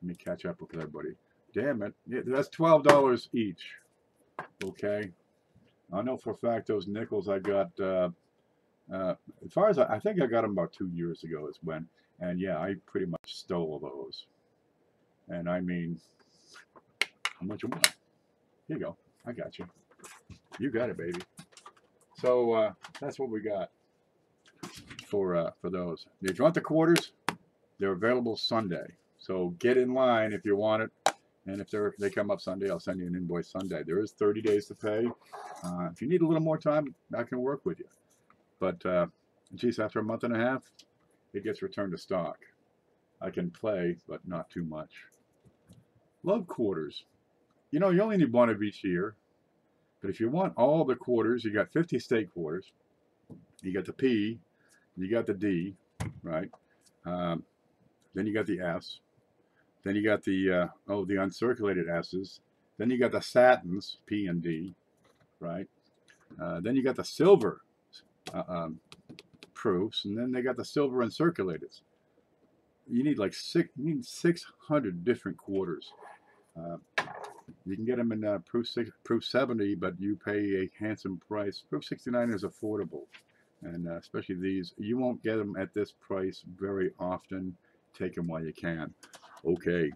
Let me catch up with everybody. Damn it. Yeah, that's $12 each. Okay. I know for a fact those nickels I got, as far as I think I got them about 2 years ago is when. And yeah, I pretty much stole those. And I mean, how much you want? Here you go. I got you. You got it, baby. So that's what we got for those. If you want the quarters, they're available Sunday. So get in line if you want it. And if they come up Sunday, I'll send you an invoice Sunday. There is 30 days to pay. If you need a little more time, I can work with you. But geez, after a month and a half, it gets returned to stock. I can play, but not too much. Love quarters. You know, you only need one of each year. But if you want all the quarters, you got 50 state quarters. You got the P, you got the D, right? Then you got the S. Then you got the the uncirculated S's. Then you got the satins, P and D, right? Then you got the silver proofs, and then they got the silver uncirculated. You need like 600 different quarters. You can get them in proof 70, but you pay a handsome price. Proof 69 is affordable, and especially these. You won't get them at this price very often. Take them while you can. Okay,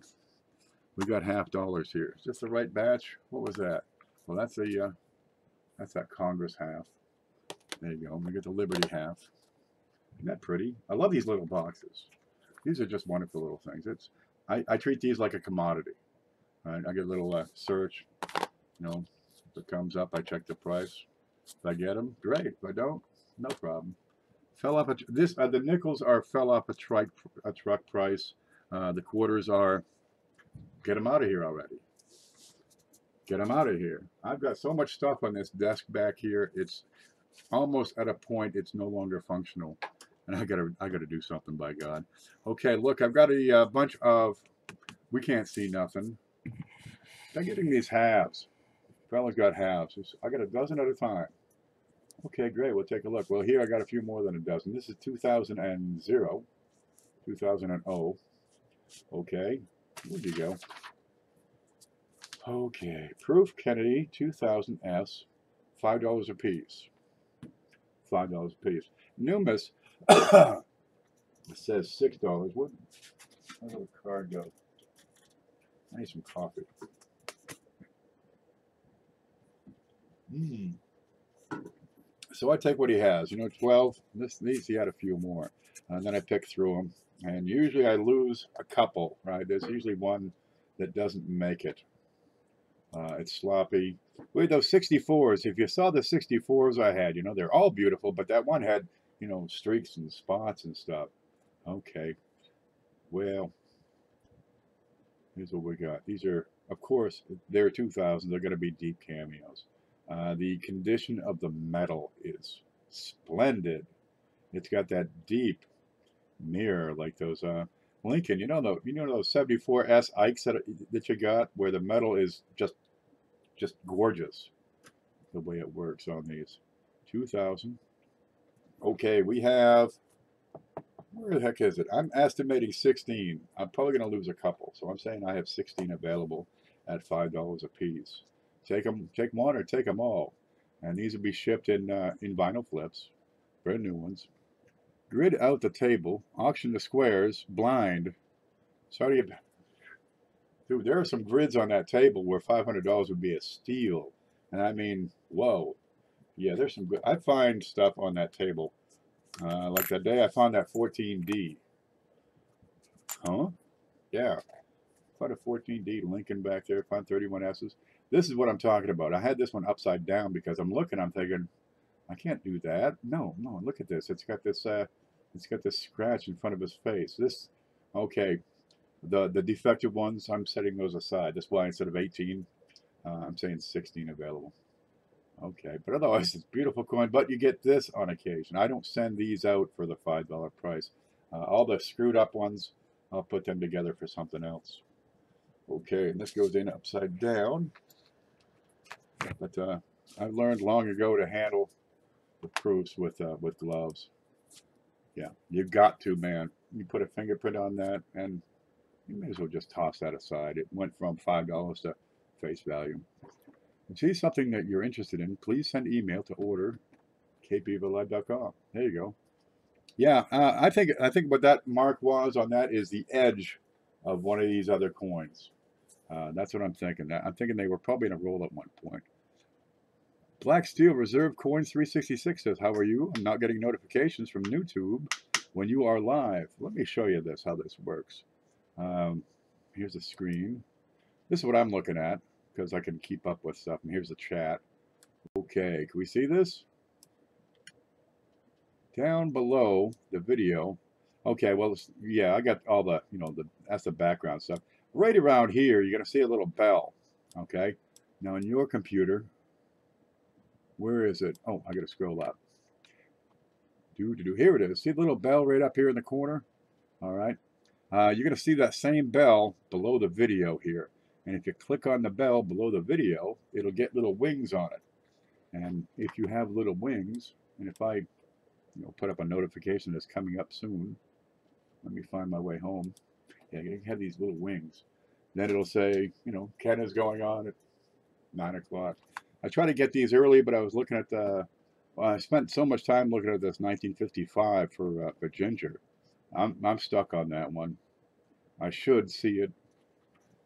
we got $50 here. Is this the right batch? What was that? Well, that's that Congress half. There you go. We get the Liberty half. Isn't that pretty? I love these little boxes. These are just wonderful little things. I treat these like a commodity. Right? I get a little search. You know, if it comes up, I check the price. If I get them, great. If I don't, no problem. Fell off the nickels fell off a truck price. The quarters are, get them out of here already. Get them out of here. I've got so much stuff on this desk back here. It's almost at a point it's no longer functional, and I gotta do something, by God. Okay, look, I've got a bunch of, we can't see nothing. They're getting these halves. Fella's got halves. I got a dozen at a time. Okay, great. We'll take a look. Well, here I got a few more than a dozen. This is 2000. Okay, where'd you go? Okay, Proof Kennedy 2000S, $5 a piece. $5 a piece. Numis, it says $6. Where'd the card go? I need some coffee. So I take what he has, you know, 12. These he had a few more, and then I pick through them. And usually I lose a couple, right? There's usually one that doesn't make it. It's sloppy. With those 64s, if you saw the 64s I had, you know, they're all beautiful, but that one had, you know, streaks and spots and stuff. Okay. Well, here's what we got. These are, of course, they're 2000. They're going to be deep cameos. The condition of the metal is splendid. It's got that deep mirror like those Lincoln. You know those 74S Ikes that you got, where the metal is just gorgeous. The way it works on these. 2000. Okay, we have. Where the heck is it? I'm estimating 16. I'm probably going to lose a couple, so I'm saying I have 16 available at $5 a piece. Take one or take them all, and these will be shipped in vinyl flips, brand new ones. Grid out the table, auction the squares, blind. Sorry, dude. There are some grids on that table where $500 would be a steal, and I mean, whoa, yeah. There's some good. I find stuff on that table, like that day I found that 14D. Huh? Yeah. Found a 14D Lincoln back there. Found 31S's. This is what I'm talking about. I had this one upside down because I'm looking. I'm thinking, I can't do that. No. Look at this. It's got this scratch in front of his face. This, okay. The defective ones, I'm setting those aside. That's why instead of 18, I'm saying 16 available. Okay, but otherwise it's beautiful coin. But you get this on occasion. I don't send these out for the $5 price. All the screwed up ones, I'll put them together for something else. Okay, and this goes in upside down. But I learned long ago to handle the proofs with gloves. Yeah, you've got to, man. You put a fingerprint on that, and you may as well just toss that aside. It went from $5 to face value. If you see something that you're interested in, please send email to order@kpvalive.com. There you go. Yeah, I think what that mark was on that is the edge of one of these other coins. That's what I'm thinking. I'm thinking they were probably in a roll at one point. Black Steel Reserve Coins 366 says, how are you? I'm not getting notifications from YouTube when you are live. Let me show you this, how this works. Here's the screen. This is what I'm looking at because I can keep up with stuff. And here's the chat. Okay, can we see this? Down below the video. Okay, well, yeah, I got all the, that's the background stuff. Right around here, you're going to see a little bell. Okay, now in your computer, where is it? Oh, I got to scroll up. Here it is. See the little bell right up here in the corner? All right. You're going to see that same bell below the video here. And if you click on the bell below the video, it'll get little wings on it. And if you have little wings, and if I put up a notification that's coming up soon, let me find my way home. Yeah, you have these little wings. Then it'll say, Ken is going on at 9 o'clock. I try to get these early, but I was looking at the. Well, I spent so much time looking at this 1955 for Ginger. I'm stuck on that one. I should see it.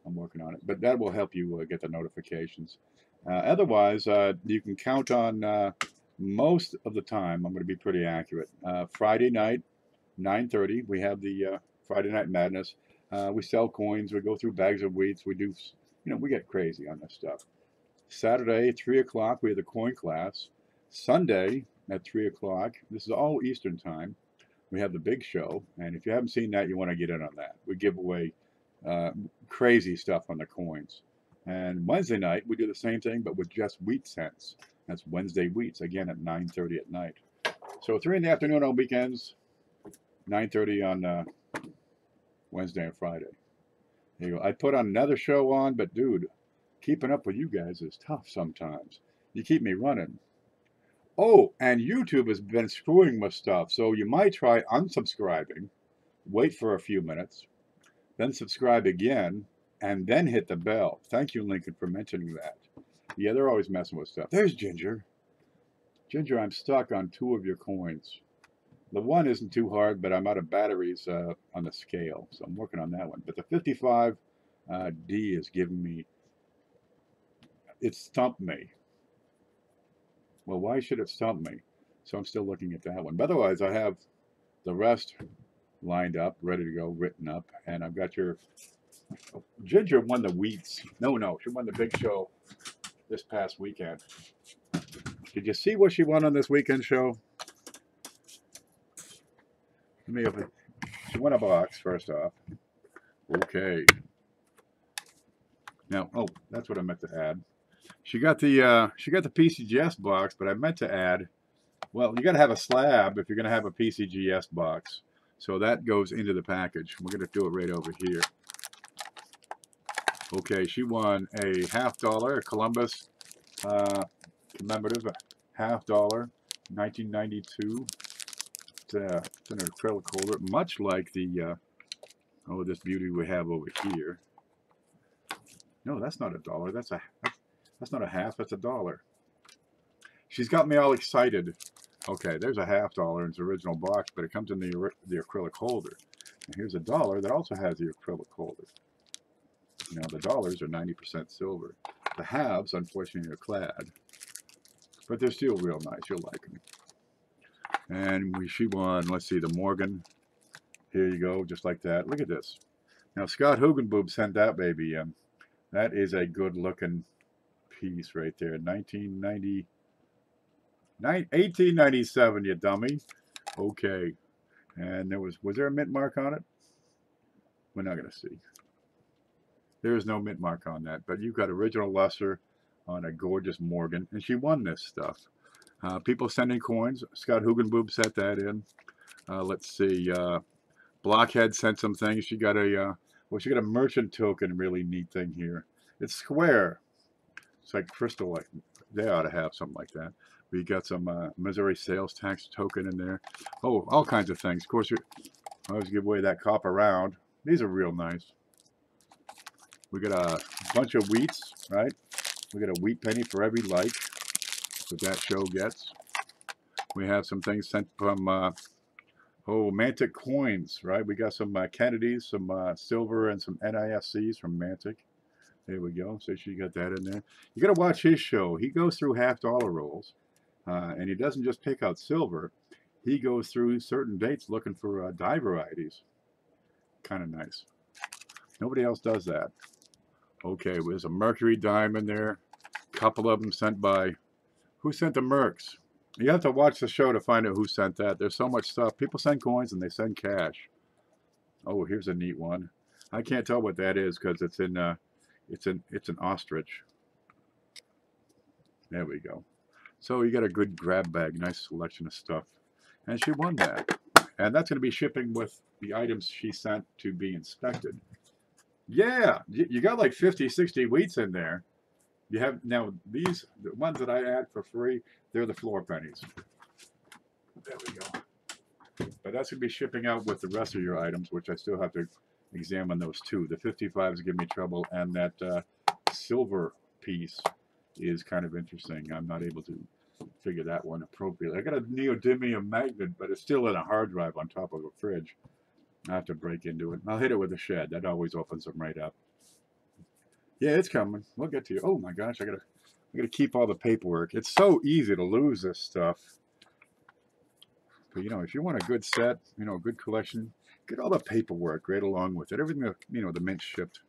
I'm working on it, but that will help you get the notifications. Otherwise, you can count on most of the time. I'm going to be pretty accurate. Friday night, 9:30, we have the Friday Night Madness. We sell coins. We go through bags of wheats. We do, we get crazy on this stuff. Saturday, 3 o'clock, we have the coin class. Sunday at 3 o'clock, this is all Eastern time, we have the big show. And if you haven't seen that, you want to get in on that. We give away crazy stuff on the coins. And Wednesday night, we do the same thing, but with just wheat cents. That's Wednesday wheats, again at 9:30 at night. So 3 in the afternoon on weekends, 9:30 on Wednesday and Friday. There you go. I put on another show on, but dude, keeping up with you guys is tough sometimes. You keep me running. Oh, and YouTube has been screwing with stuff, so you might try unsubscribing, wait for a few minutes, then subscribe again, and then hit the bell. Thank you, Lincoln, for mentioning that. Yeah, they're always messing with stuff. There's Ginger. Ginger, I'm stuck on 2 of your coins. The one isn't too hard, but I'm out of batteries on the scale, so I'm working on that one. But the 55 D is giving me, it stumped me. Well, why should it stump me? So I'm still looking at that one. But otherwise, I have the rest lined up, ready to go, written up. And I've got your... Ginger won the wheats. No, she won the big show this past weekend. Did you see what she won on this weekend show? Let me open. She won a box, first off. Okay. Now, oh, that's what I meant to add. She got the PCGS box, but I meant to add, well, you got to have a slab if you're going to have a PCGS box. So that goes into the package. We're going to do it right over here. Okay, she won a $50, a Columbus commemorative $50, 1992. It's an acrylic holder, much like the this beauty we have over here. No, that's not $1. That's not a half, that's $1. She's got me all excited. Okay, there's a $50 in its original box, but it comes in the acrylic holder. And here's $1 that also has the acrylic holder. The dollars are 90% silver. The halves, unfortunately, are clad. But they're still real nice. You'll like them. And she won, let's see, the Morgan. Here you go, just like that. Look at this. Now, Scott Hugenboob sent that baby in. That is a good-looking piece right there. 1897, you dummy. Okay. And was there a mint mark on it? We're not going to see. There is no mint mark on that, but you've got original luster on a gorgeous Morgan, and she won this stuff. People sending coins. Scott Hugenboob sent that in. Let's see. Blockhead sent some things. She got a merchant token. Really neat thing here. It's square. It's like crystal. Like they ought to have something like that. We got some Missouri sales tax token in there. Oh, all kinds of things. Of course, I always give away that copper round. These are real nice. We got a bunch of wheats, right? We got a wheat penny for every like that show gets. We have some things sent from Mantic coins, right? We got some Kennedys, some silver, and some NISCs from Mantic. There we go. So she got that in there. You got to watch his show. He goes through $50 rolls, and he doesn't just pick out silver. He goes through certain dates looking for die varieties. Kind of nice. Nobody else does that. Okay, there's a Mercury diamond there. A couple of them sent by... Who sent the Mercs? You have to watch the show to find out who sent that. There's so much stuff. People send coins and they send cash. Oh, here's a neat one. I can't tell what that is because it's an ostrich. There we go. So you got a good grab bag, nice selection of stuff. And she won that. And that's going to be shipping with the items she sent to be inspected. Yeah, you got like 50, 60 wheats in there. You have now these, the ones that I add for free, they're the floor pennies. There we go. But that's gonna be shipping out with the rest of your items, which I still have to examine those too. The 55s give me trouble, and that silver piece is kind of interesting. I'm not able to figure that one appropriately. I got a neodymium magnet, but it's still in a hard drive on top of a fridge. I have to break into it. I'll hit it with a shed. That always opens them right up. Yeah, it's coming. We'll get to you. Oh my gosh, I gotta keep all the paperwork. It's so easy to lose this stuff. But you know, if you want a good set, you know, a good collection, get all the paperwork right along with it. Everything that, you know, the mint shipped.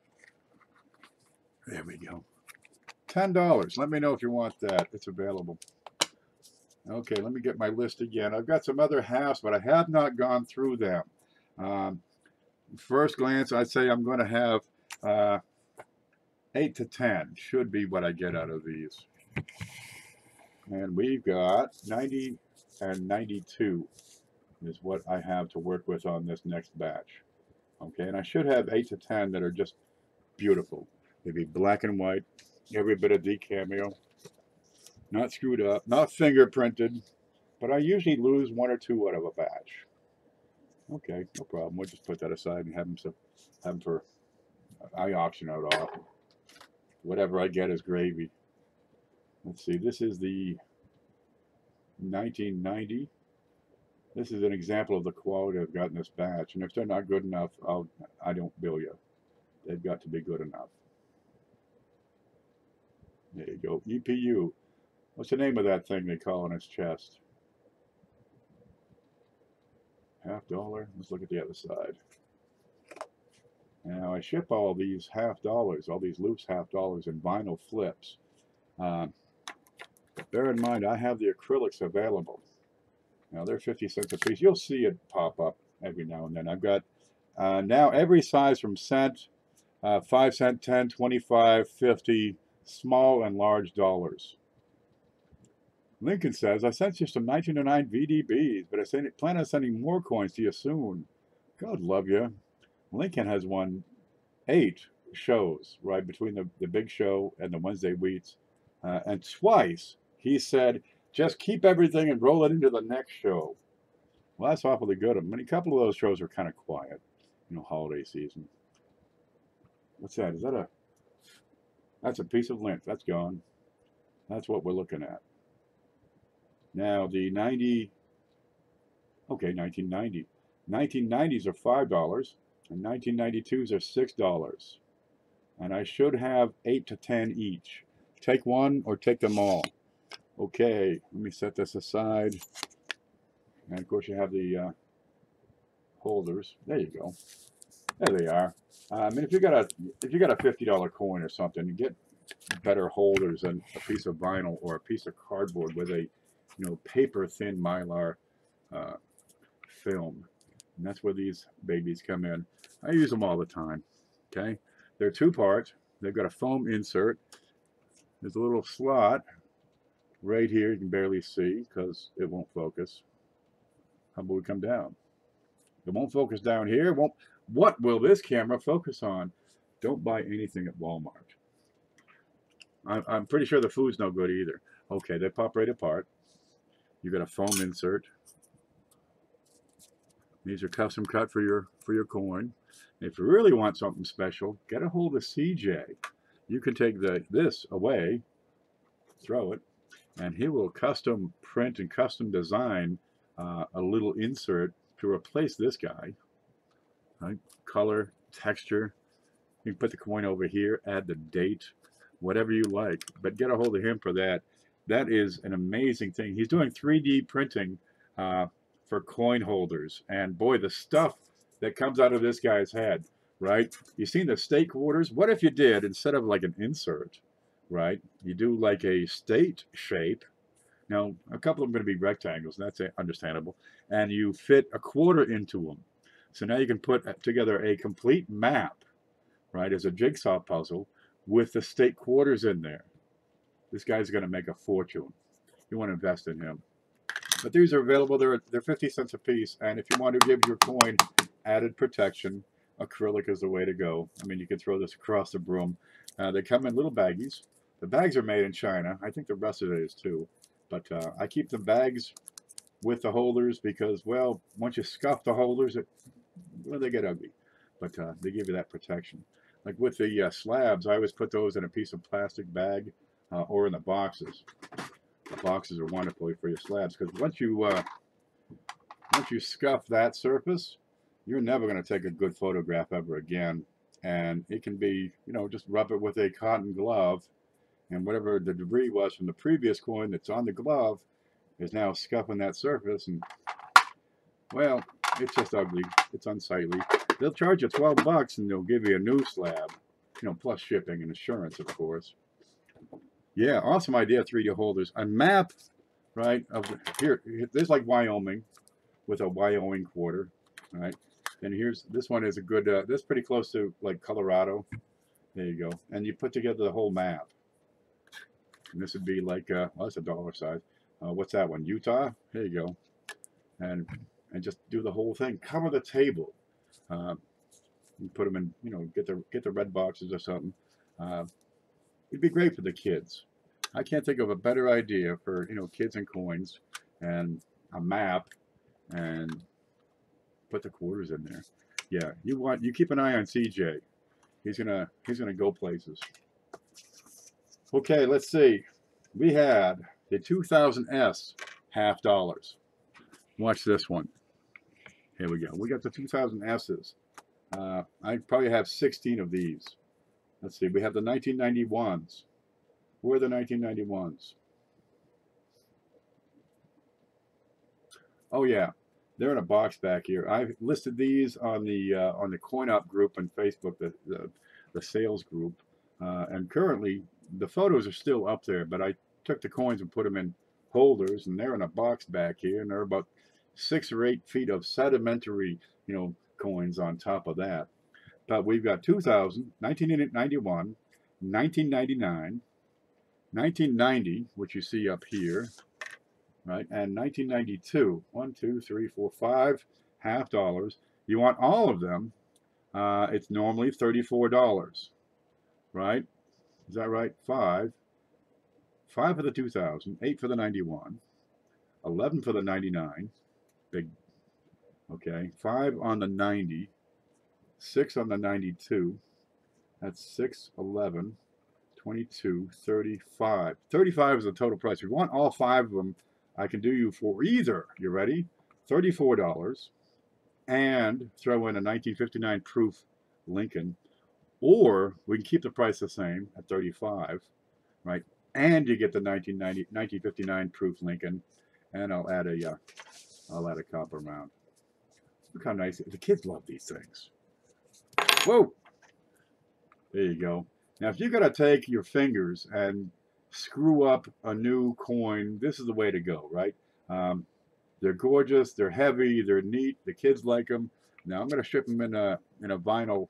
There we go. $10. Let me know if you want that. It's available. Okay, let me get my list again. I've got some other halves, but I have not gone through them. First glance, I'd say I'm going to have 8 to 10 should be what I get out of these. And we've got 90 and 92 is what I have to work with on this next batch. Okay, and I should have 8 to 10 that are just beautiful. Maybe black and white, every bit of decameo, not screwed up, not fingerprinted, but I usually lose 1 or 2 out of a batch. Okay, no problem. We'll just put that aside and have them for, I auction out all. Whatever I get is gravy. Let's see, this is the 1990. This is an example of the quality I've got in this batch. And if they're not good enough, I don't bill you. They've got to be good enough. There you go. EPU. What's the name of that thing they call on his chest? $50. Let's look at the other side. Now I ship all these $50, all these loose $50 in vinyl flips. Bear in mind, I have the acrylics available. Now they're 50 cents a piece. You'll see it pop up every now and then. I've got now every size from cent, 5 cent, 10, 25, 50, small and large dollars. Lincoln says, I sent you some 1909 VDBs, but I plan on sending more coins to you soon. God love you. Lincoln has won 8 shows, right, between the big show and the Wednesday Wheats. And twice he said, just keep everything and roll it into the next show. Well, that's awfully good. I mean, a couple of those shows were kind of quiet, you know, holiday season. What's that? Is that a, that's a piece of lint. That's gone. That's what we're looking at. Now, the 90, okay, 1990. 1990s are $5, and 1992s are $6. And I should have 8 to 10 each. Take one or take them all. Okay, let me set this aside. And of course you have the holders. There you go. There they are. I mean, if you got a $50 coin or something, you get better holders than a piece of vinyl or a piece of cardboard with a, you know, paper thin mylar film. And that's where these babies come in. I use them all the time. Okay, they're 2 parts. They've got a foam insert. There's a little slot right here. You can barely see because it won't focus. How about we come down? It won't focus down here. It won't. What will this camera focus on? Don't buy anything at Walmart. I'm pretty sure the food's no good either. Okay, they pop right apart. You got a foam insert. These are custom cut for your coin. If you really want something special, get a hold of CJ. You can take this away, throw it, and he will custom print and custom design a little insert to replace this guy. Right? Color, texture. You can put the coin over here, add the date, whatever you like. But get a hold of him for that. That is an amazing thing. He's doing 3D printing for coin holders. And boy, the stuff that comes out of this guy's head, right? You seen the state quarters? What if you did, instead of like an insert, right? You do like a state shape. Now, a couple of them are going to be rectangles, and that's understandable. And you fit a quarter into them. So now you can put together a complete map, right, as a jigsaw puzzle with the state quarters in there. This guy's going to make a fortune. You want to invest in him. But these are available. They're 50 cents a piece. And if you want to give your coin added protection, acrylic is the way to go. I mean, you can throw this across the broom. They come in little baggies. The bags are made in China. I think the rest of it is too. But I keep the bags with the holders because, well, once you scuff the holders, well, they get ugly. But they give you that protection. Like with the slabs, I always put those in a piece of plastic bag or in the boxes. The boxes are wonderful for your slabs because once you scuff that surface, you're never going to take a good photograph ever again. And it can be, you know, just rub it with a cotton glove, and whatever the debris was from the previous coin that's on the glove is now scuffing that surface, and well, it's just ugly. It's unsightly. They'll charge you $12 and they'll give you a new slab, you know, plus shipping and insurance, of course. Yeah, awesome idea, 3D holders. A map, right, of the, here, there's like Wyoming with a Wyoming quarter, right? And here's, this one is a good, this is pretty close to like Colorado. There you go. And you put together the whole map. And this would be like, well, that's a dollar size. What's that one? Utah? There you go. And just do the whole thing. Cover the table. You put them in, you know, get the red boxes or something. It'd be great for the kids. I can't think of a better idea for, you know, kids and coins and a map and put the quarters in there. Yeah, you keep an eye on CJ. He's gonna go places. Okay, let's see. We had the 2000S $half. Watch this one. Here we go. We got the 2000S's. I probably have 16 of these. Let's see. We have the 1991s. Where are the 1991s? Oh yeah, they're in a box back here. I've listed these on the Coin Up group on Facebook, the sales group, and currently the photos are still up there. But I took the coins and put them in holders, and they're in a box back here, and they're about 6 or 8 feet of sedimentary, you know, coins on top of that. But we've got 2000, 1991, 1999, 1990, which you see up here, right, and 1992. 1, 2, 3, 4, 5 $half. You want all of them? It's normally $34, right? Is that right? 5 for the 2000, 8 for the 91, 11 for the 99. Big. Okay, 5 on the 90, 6 on the 92. That's 6, 11, 22, 35. 35 is the total price. If you want all 5 of them, I can do you for either, you ready? $34 and throw in a 1959 proof Lincoln, or we can keep the price the same at $35, right? And you get the 1959 proof Lincoln, and I'll add a copper round. Look how nice. The kids love these things. Whoa! There you go. Now, if you're going to take your fingers and screw up a new coin, this is the way to go, right? They're gorgeous. They're heavy. They're neat. The kids like them. Now, I'm going to ship them in a vinyl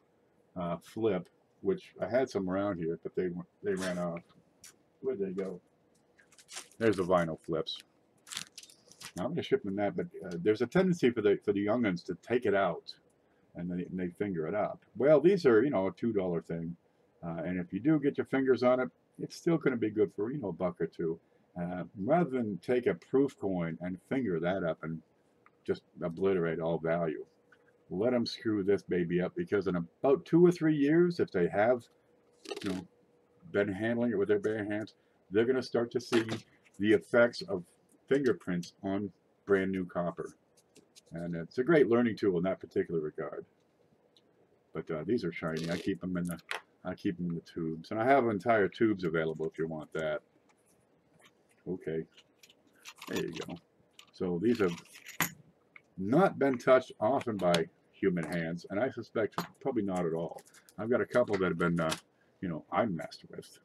flip, which I had some around here, but they ran off. Where'd they go? There's the vinyl flips. Now, I'm going to ship them that, but there's a tendency for the young'uns to take it out and they finger it up. Well, these are, you know, a $2 thing. And if you do get your fingers on it, it's still going to be good for, you know, $1 or $2. Rather than take a proof coin and finger that up and just obliterate all value, let them screw this baby up, because in about 2 or 3 years, if they have, you know, been handling it with their bare hands, they're going to start to see the effects of fingerprints on brand new copper. And it's a great learning tool in that particular regard. But these are shiny. I keep them in the tubes, and I have entire tubes available if you want that. Okay, there you go. So these have not been touched often by human hands, and I suspect probably not at all. I've got a couple that have been, you know, I messed with.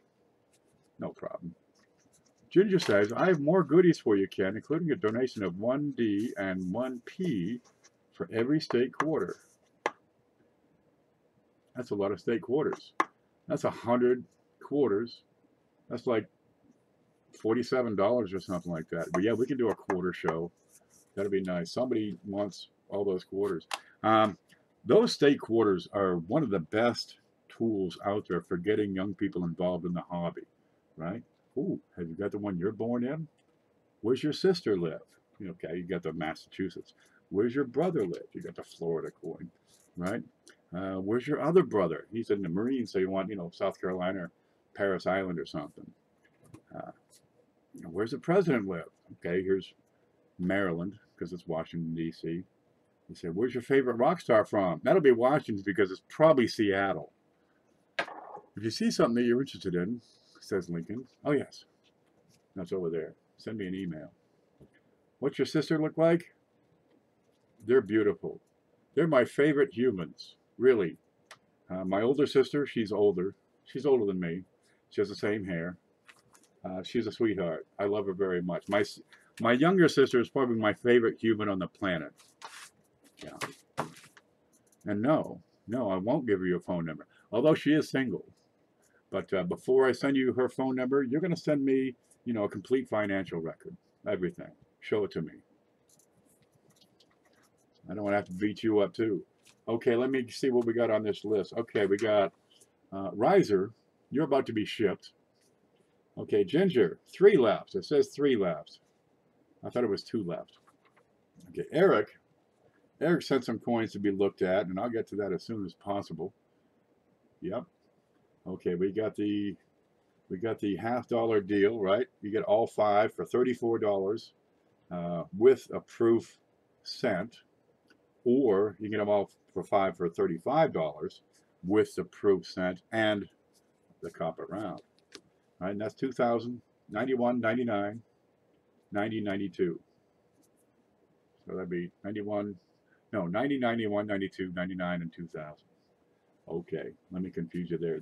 No problem. Ginger says, I have more goodies for you, Ken, including a donation of 1D and 1P for every state quarter. That's a lot of state quarters. That's 100 quarters. That's like $47 or something like that. But yeah, we can do a quarter show. That'd be nice. Somebody wants all those quarters. Those state quarters are one of the best tools out there for getting young people involved in the hobby. right? Ooh, have you got the one you're born in? Where's your sister live? Okay, you got the Massachusetts. Where's your brother live? You got the Florida coin, right? Where's your other brother? He's in the Marines, so you want, South Carolina or Paris Island or something. Uh, where's the president live? Okay, here's Maryland, because it's Washington, D.C. You say, where's your favorite rock star from? That'll be Washington, because it's probably Seattle. If you see something that you're interested in, says Lincoln. Oh, yes, that's over there. Send me an email. What's your sister look like? They're beautiful. They're my favorite humans, really. My older sister, she's older. She's older than me. She has the same hair. She's a sweetheart. I love her very much. My younger sister is probably my favorite human on the planet. Yeah. And no, I won't give her your phone number, although she is single. But before I send you her phone number, you're going to send me, a complete financial record, everything. Show it to me. I don't want to have to beat you up too. Okay, let me see what we got on this list. Okay, we got Riser. You're about to be shipped. Okay, Ginger, 3 left. It says 3 left. I thought it was 2 left. Okay, Eric sent some coins to be looked at, and I'll get to that as soon as possible. Yep. Okay, we got the $50 deal, right? You get all 5 for $34 with a proof sent, or you get them all for 5 for $35 with the proof sent and the copper round. Right, and that's 2,000, 91, 99, 90, 92. So that'd be 91, no, 90, 91, 92, 99, and 2,000. Okay, let me confuse you there.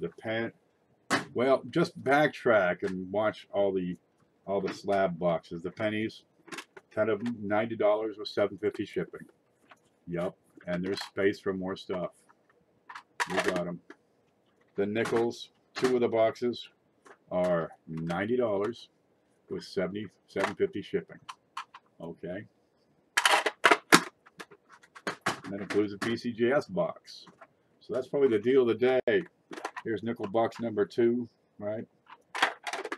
Well, just backtrack and watch all the slab boxes. The pennies, 10 of them, $90 with $7.50 shipping. Yep, and there's space for more stuff. We got them. The nickels, 2 of the boxes are $90 with $7.50 shipping. Okay. And that includes a PCGS box. So that's probably the deal of the day. Here's nickel box number 2, right?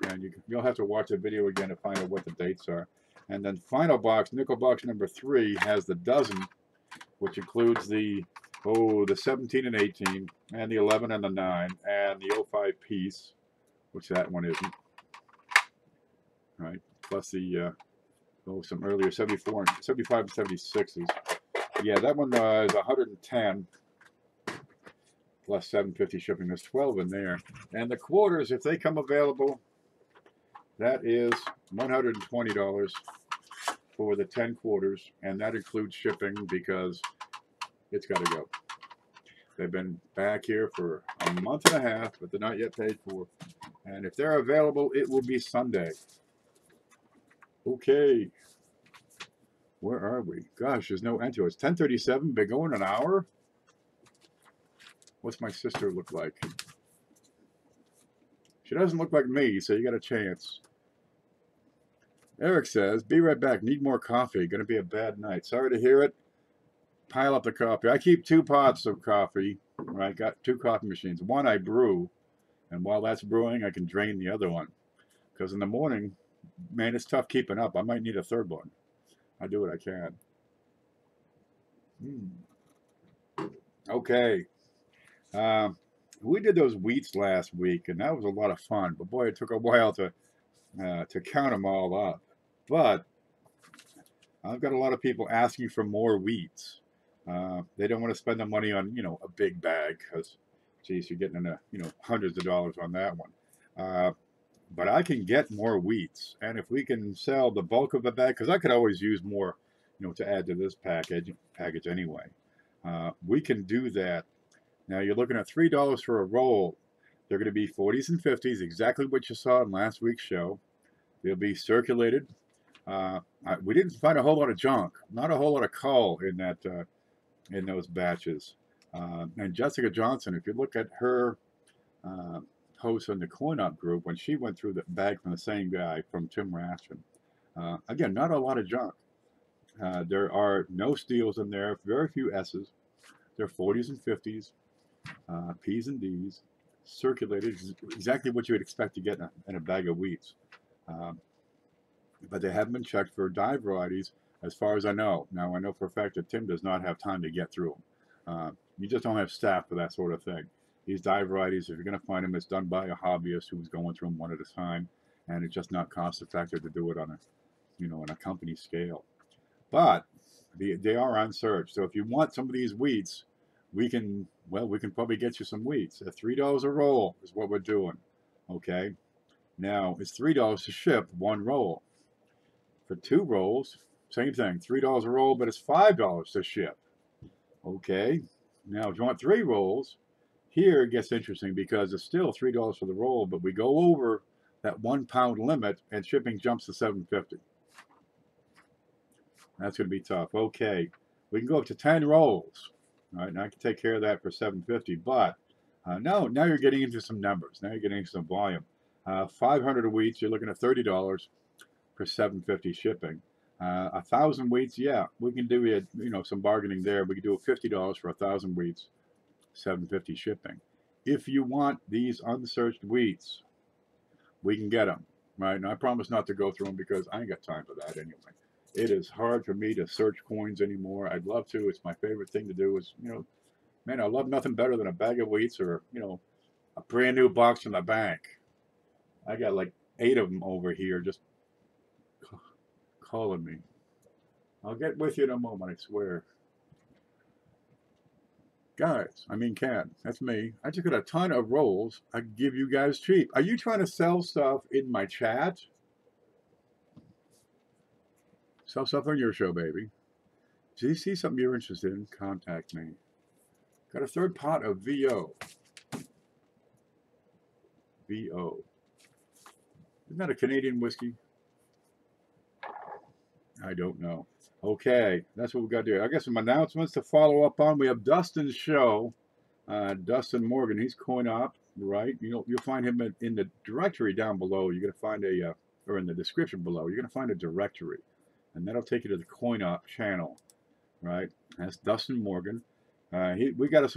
And you'll have to watch the video again to find out what the dates are. And then final box, nickel box number 3, has the dozen, which includes the 17 and 18, and the 11 and the 9, and the 05 piece, which that one isn't. Right, plus the some earlier 74 and 75 and 76s. Yeah, that one is 110 plus $7.50 shipping. There's 12 in there, and the quarters, if they come available, that is $120 for the 10 quarters, and that includes shipping because it's got to go. They've been back here for a month and a half, but they're not yet paid for. And if they're available, it will be Sunday. Okay. Where are we? Gosh, there's no enter. It's 10:37. Been going an hour? What's my sister look like? She doesn't look like me, so you got a chance. Eric says, be right back. Need more coffee. Going to be a bad night. Sorry to hear it. Pile up the coffee. I keep 2 pots of coffee. Right? Got 2 coffee machines. One I brew, and while that's brewing, I can drain the other one. Because in the morning, man, it's tough keeping up. I might need a 3rd one. I do what I can. Okay. We did those wheats last week, and that was a lot of fun. But boy, it took a while to count them all up. But I've got a lot of people asking for more wheats. They don't want to spend the money on, a big bag because, geez, you're getting into, hundreds of dollars on that one. But I can get more wheats, and if we can sell the bulk of the bag, because I could always use more, to add to this package anyway. We can do that. Now you're looking at $3 for a roll. They're going to be 40s and 50s, exactly what you saw in last week's show. They'll be circulated. We didn't find a whole lot of junk, not a whole lot of coal in that in those batches. And Jessica Johnson, if you look at her post on the Coin Up group, when she went through the bag from the same guy, from Tim Raskin, again, not a lot of junk. There are no steals in there, very few S's. They're 40s and 50s, P's and D's. circulated, exactly what you would expect to get in a bag of wheats. But they haven't been checked for dye varieties as far as I know. Now, I know for a fact that Tim does not have time to get through them. You just don't have staff for that sort of thing. These dye varieties, if you're going to find them, it's done by a hobbyist who's going through them one at a time, and it's just not cost effective to do it on on a company scale. But they are on search. So if you want some of these wheats, we can probably get you some wheats. At $3 a roll is what we're doing. Okay. Now it's $3 to ship one roll. For 2 rolls, same thing, $3 a roll, but it's $5 to ship. Okay. Now if you want 3 rolls, here it gets interesting because it's still $3 for the roll, but we go over that 1 pound limit and shipping jumps to $7.50. That's going to be tough. Okay, we can go up to 10 rolls. All right, and I can take care of that for $7.50. But now you're getting into some numbers. Now you're getting into some volume. 500 of wheats, you're looking at $30 for $7.50 shipping. 1,000 wheats, yeah, we can do some bargaining there. We can do $50 for 1,000 wheats, $7.50 shipping. If you want these unsearched wheats, we can get them. Right, and I promise not to go through them because I ain't got time for that anyway. It is hard for me to search coins anymore. I'd love to. It's my favorite thing to do is, man, I love nothing better than a bag of wheats or, a brand new box from the bank. I got like 8 of them over here just calling me. I'll get with you in a moment, I swear. Guys, Ken, that's me. I just got a ton of rolls I can give you guys cheap. Are you trying to sell stuff in my chat? Sell stuff on your show, baby. Do you see something you're interested in? Contact me. Got a 3rd pot of VO. VO. Isn't that a Canadian whiskey? I don't know. Okay, that's what we got to do. I got some announcements to follow up on. We have Dustin's show. Dustin Morgan, he's Coin Opp, right? You'll find him in the directory down below. You're going to find or in the description below, you're going to find a directory. And that'll take you to the Coin Opp channel, right? That's Dustin Morgan. We got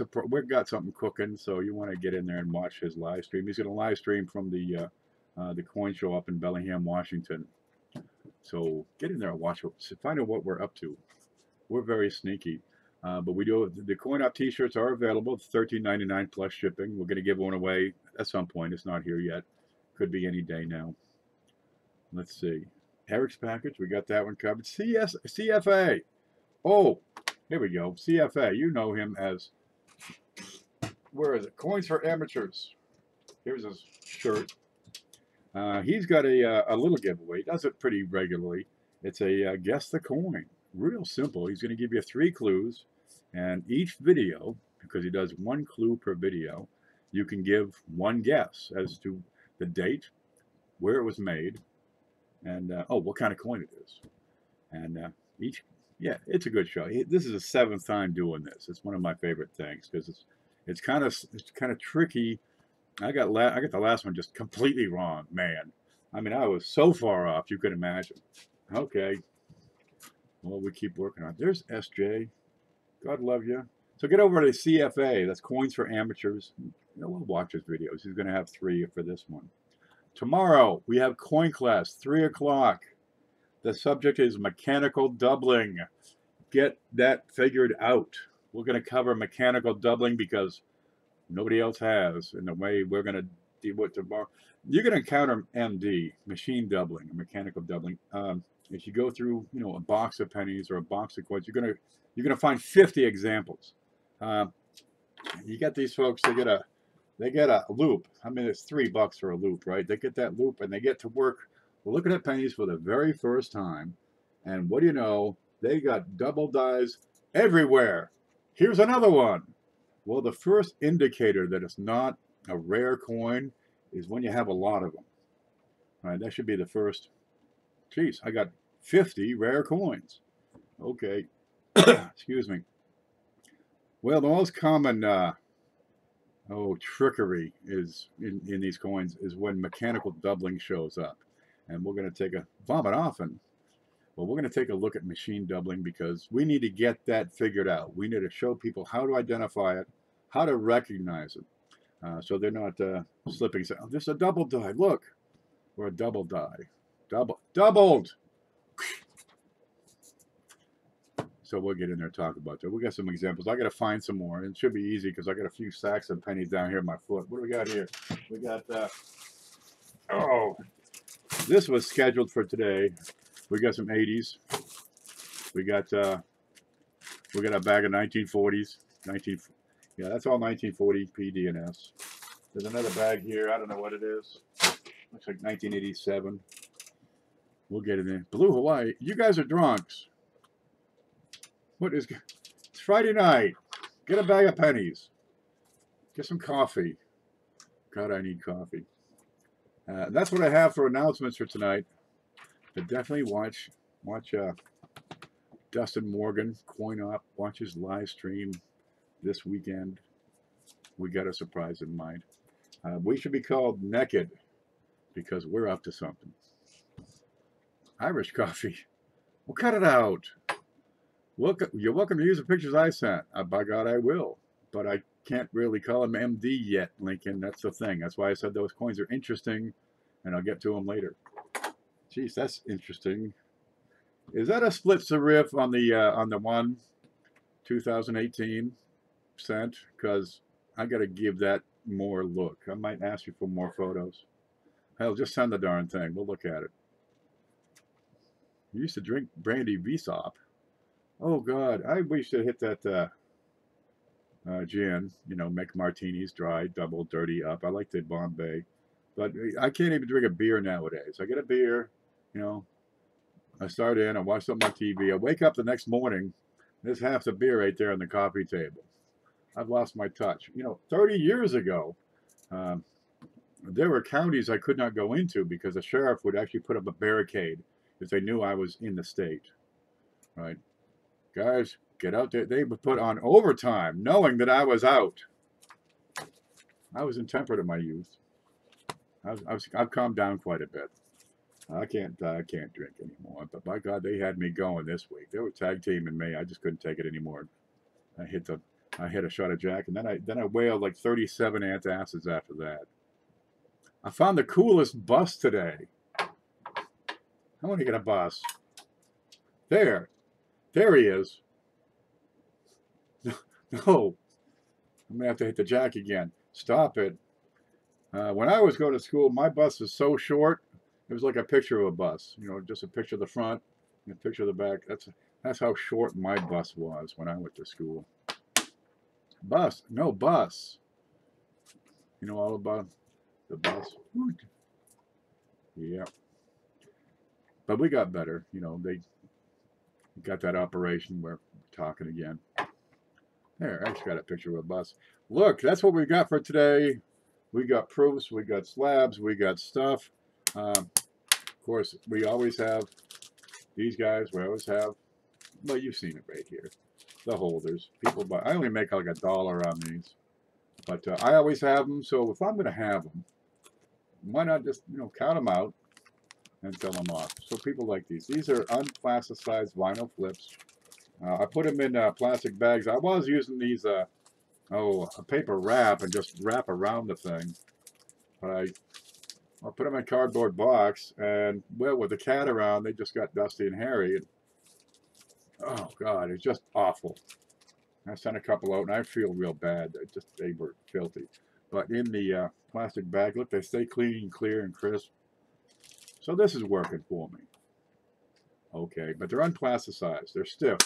something cooking, so you want to get in there and watch his live stream. He's going to live stream from the coin show up in Bellingham, Washington. So get in there and watch. Find out what we're up to. We're very sneaky, but we do. The Coin Opp T-shirts are available. $13.99 plus shipping. We're going to give one away at some point. It's not here yet. Could be any day now. Let's see. Eric's package. We got that one covered. CFA. Oh, here we go. CFA. You know him as. Where is it? Coins for Amateurs. Here's his shirt. He's got a little giveaway. He does it pretty regularly. It's a guess the coin. Real simple. He's going to give you 3 clues, and each video, because he does 1 clue per video, you can give 1 guess as to the date, where it was made, and what kind of coin it is. And it's a good show. This is the 7th time doing this. It's one of my favorite things because it's kind of tricky. I got the last one just completely wrong, man. I was so far off you could imagine. Okay. Well, we keep working on it. There's SJ. God love you. So get over to CFA. That's Coins for Amateurs. We'll watch his videos. He's going to have 3 for this one. Tomorrow, we have coin class, 3 o'clock. The subject is mechanical doubling. Get that figured out. We're going to cover mechanical doubling because nobody else has. In the way we're going to do it tomorrow. You're going to encounter MD, machine doubling, mechanical doubling. If you go through, a box of pennies or a box of coins, you're gonna find 50 examples. You get these folks, they get a loop. It's $3 for a loop, right? They get that loop and they get to work looking at pennies for the very first time. And what do you know? They got double dies everywhere. Here's another one. Well, the first indicator that it's not a rare coin is when you have a lot of them. All right, that should be the first. Geez, I got 50 rare coins. Okay. Excuse me. Well, the most common trickery is in these coins is when mechanical doubling shows up. And we're going to take a vomit often. Well, we're going to take a look at machine doubling because we need to get that figured out. We need to show people how to identify it, how to recognize it. so they're not slipping. So this is a double die. Look, we're a double die. Doubled. So we'll get in there and talk about that. We got some examples. I got to find some more. It should be easy because I got a few sacks of pennies down here in my foot. What do we got here? We got, oh, this was scheduled for today. We got some 80s. We got a bag of 1940s. Yeah, that's all 1940 PDNS. There's another bag here. I don't know what it is. Looks like 1987. We'll get it in. Blue Hawaii. You guys are drunks. What is... It's Friday night. Get a bag of pennies. Get some coffee. God, I need coffee. That's what I have for announcements for tonight. But definitely watch Dustin Morgan, Coin Up. Watch his live stream this weekend. We got a surprise in mind. We should be called Naked because we're up to something. Irish coffee. We'll cut it out. You're welcome to use the pictures I sent. By God, I will. But I can't really call him MD yet, Lincoln. That's the thing. That's why I said those coins are interesting, and I'll get to them later. Jeez, that's interesting. Is that a split serif on the one 2018 cent? Because I got to give that more look. I might ask you for more photos. Hell, just send the darn thing. We'll look at it. You used to drink brandy Vsop. Oh God, I wish to hit that gin. You know, make martinis, dry, double, dirty up. I like the Bombay, but I can't even drink a beer nowadays. I get a beer, you know. I start in, I watch something on TV. I wake up the next morning, there's half the beer right there on the coffee table. I've lost my touch. You know, 30 years ago, there were counties I could not go into because the sheriff would actually put up a barricade if they knew I was in the state, right? Guys, get out there. They would put on overtime knowing that I was out. I was intemperate in my youth. I've calmed down quite a bit. I can't drink anymore. But by God, they had me going this week. They were tag teaming me. I just couldn't take it anymore. I hit a shot of Jack, and then I wailed like 37 antacids after that. I found the coolest bus today. I want to get a bus. There he is. No, I'm gonna have to hit the jack again. Stop it. When I was going to school, my bus was so short. It was like a picture of a bus. You know, just a picture of the front and a picture of the back. That's how short my bus was when I went to school. Bus, no bus. You know all about the bus. Yeah. But we got better. You know, they got that operation. We're talking again. There, I just got a picture of a bus. Look, that's what we got for today. We got proofs, we got slabs, we got stuff. Of course, we always have these guys. We always have, well, you've seen it right here. The holders. People buy. I only make like $1 on these. But I always have them. So if I'm going to have them, why not just, you know, count them out and sell them off. So people like these. These are unplasticized vinyl flips. I put them in plastic bags. I was using these, a paper wrap and just wrap around the thing. But I'll put them in a cardboard box, and well, with the cat around, they just got dusty and hairy. And, oh God, it's just awful. I sent a couple out, and I feel real bad. They were filthy. But in the plastic bag, look, they stay clean, clear, and crisp. So this is working for me. Okay, but they're unplasticized. They're stiff.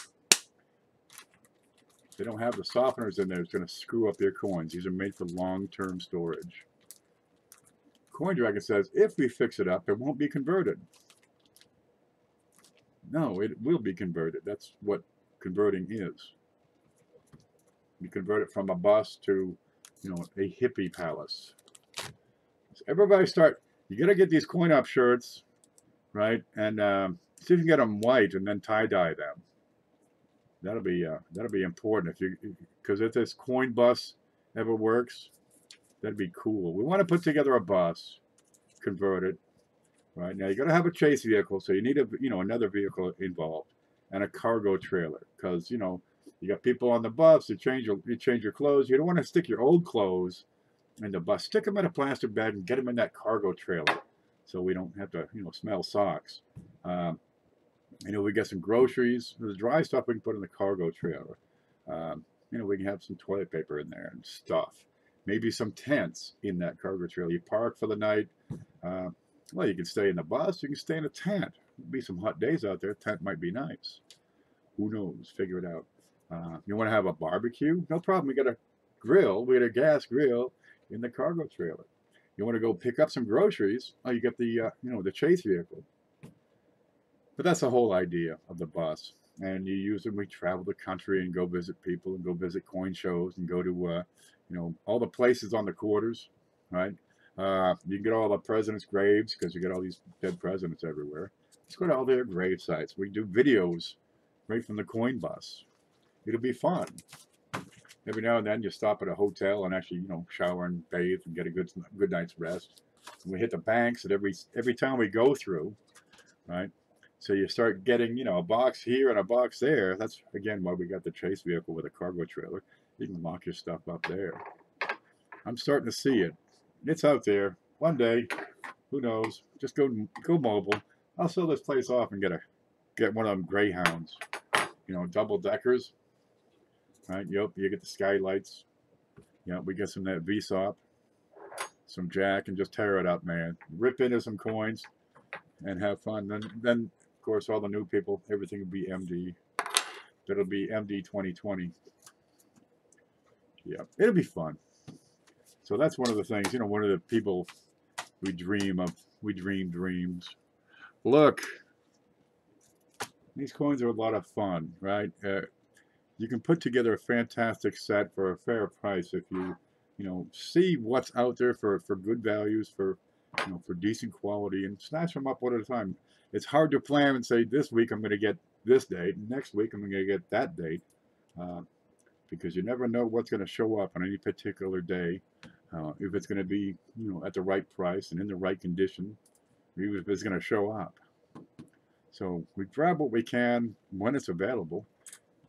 They don't have the softeners in there. It's going to screw up your coins. These are made for long-term storage. Coin Dragon says, if we fix it up, it won't be converted. No, it will be converted. That's what converting is. You convert it from a bus to, you know, a hippie palace. So everybody you got to get these coin up shirts, right? And see if you can get them white and then tie-dye them. That'll be important because if this coin bus ever works, that'd be cool. We want to put together a bus, convert it. Right now, you got to have a chase vehicle, so you need another vehicle involved, and a cargo trailer, because you got people on the bus. You change your clothes. You don't want to stick your old clothes in the bus, stick them in a plastic bag and get them in that cargo trailer so we don't have to, smell socks. We get some groceries. The dry stuff we can put in the cargo trailer. We can have some toilet paper in there and stuff. Maybe some tents in that cargo trailer. You park for the night. Well, you can stay in the bus. You can stay in a tent. There'll be some hot days out there. A tent might be nice. Who knows? Figure it out. You want to have a barbecue? No problem. We got a grill. We got a gas grill in the cargo trailer. You want to go pick up some groceries? Oh, you get the the chase vehicle. But that's the whole idea of the bus. And you use them. We travel the country and go visit people and go visit coin shows and go to all the places on the quarters, right? You can get all the presidents' graves because you get all these dead presidents everywhere. Let's go to all their grave sites. We do videos right from the coin bus. It'll be fun. Every now and then you stop at a hotel and actually, shower and bathe and get a good night's rest. And we hit the banks at every town we go through, right? So you start getting, a box here and a box there. That's, again, why we got the chase vehicle with a cargo trailer. You can lock your stuff up there. I'm starting to see it. It's out there. One day, who knows? Just go mobile. I'll sell this place off and get one of them Greyhounds, double deckers. Right? Yep. You get the skylights. Yeah, we get some of that VSOP, some jack, and just tear it up, man. Rip into some coins and have fun. Then of course, all the new people, everything will be MD. It'll be MD 2020. Yeah, it'll be fun. So that's one of the things, one of the people we dream of. We dream dreams. Look, these coins are a lot of fun, right? You can put together a fantastic set for a fair price if you, see what's out there for good values, for decent quality, and snatch them up one at a time. It's hard to plan and say this week I'm going to get this date, and next week I'm going to get that date, because you never know what's going to show up on any particular day. If it's going to be, at the right price and in the right condition, even if it's going to show up. So we grab what we can when it's available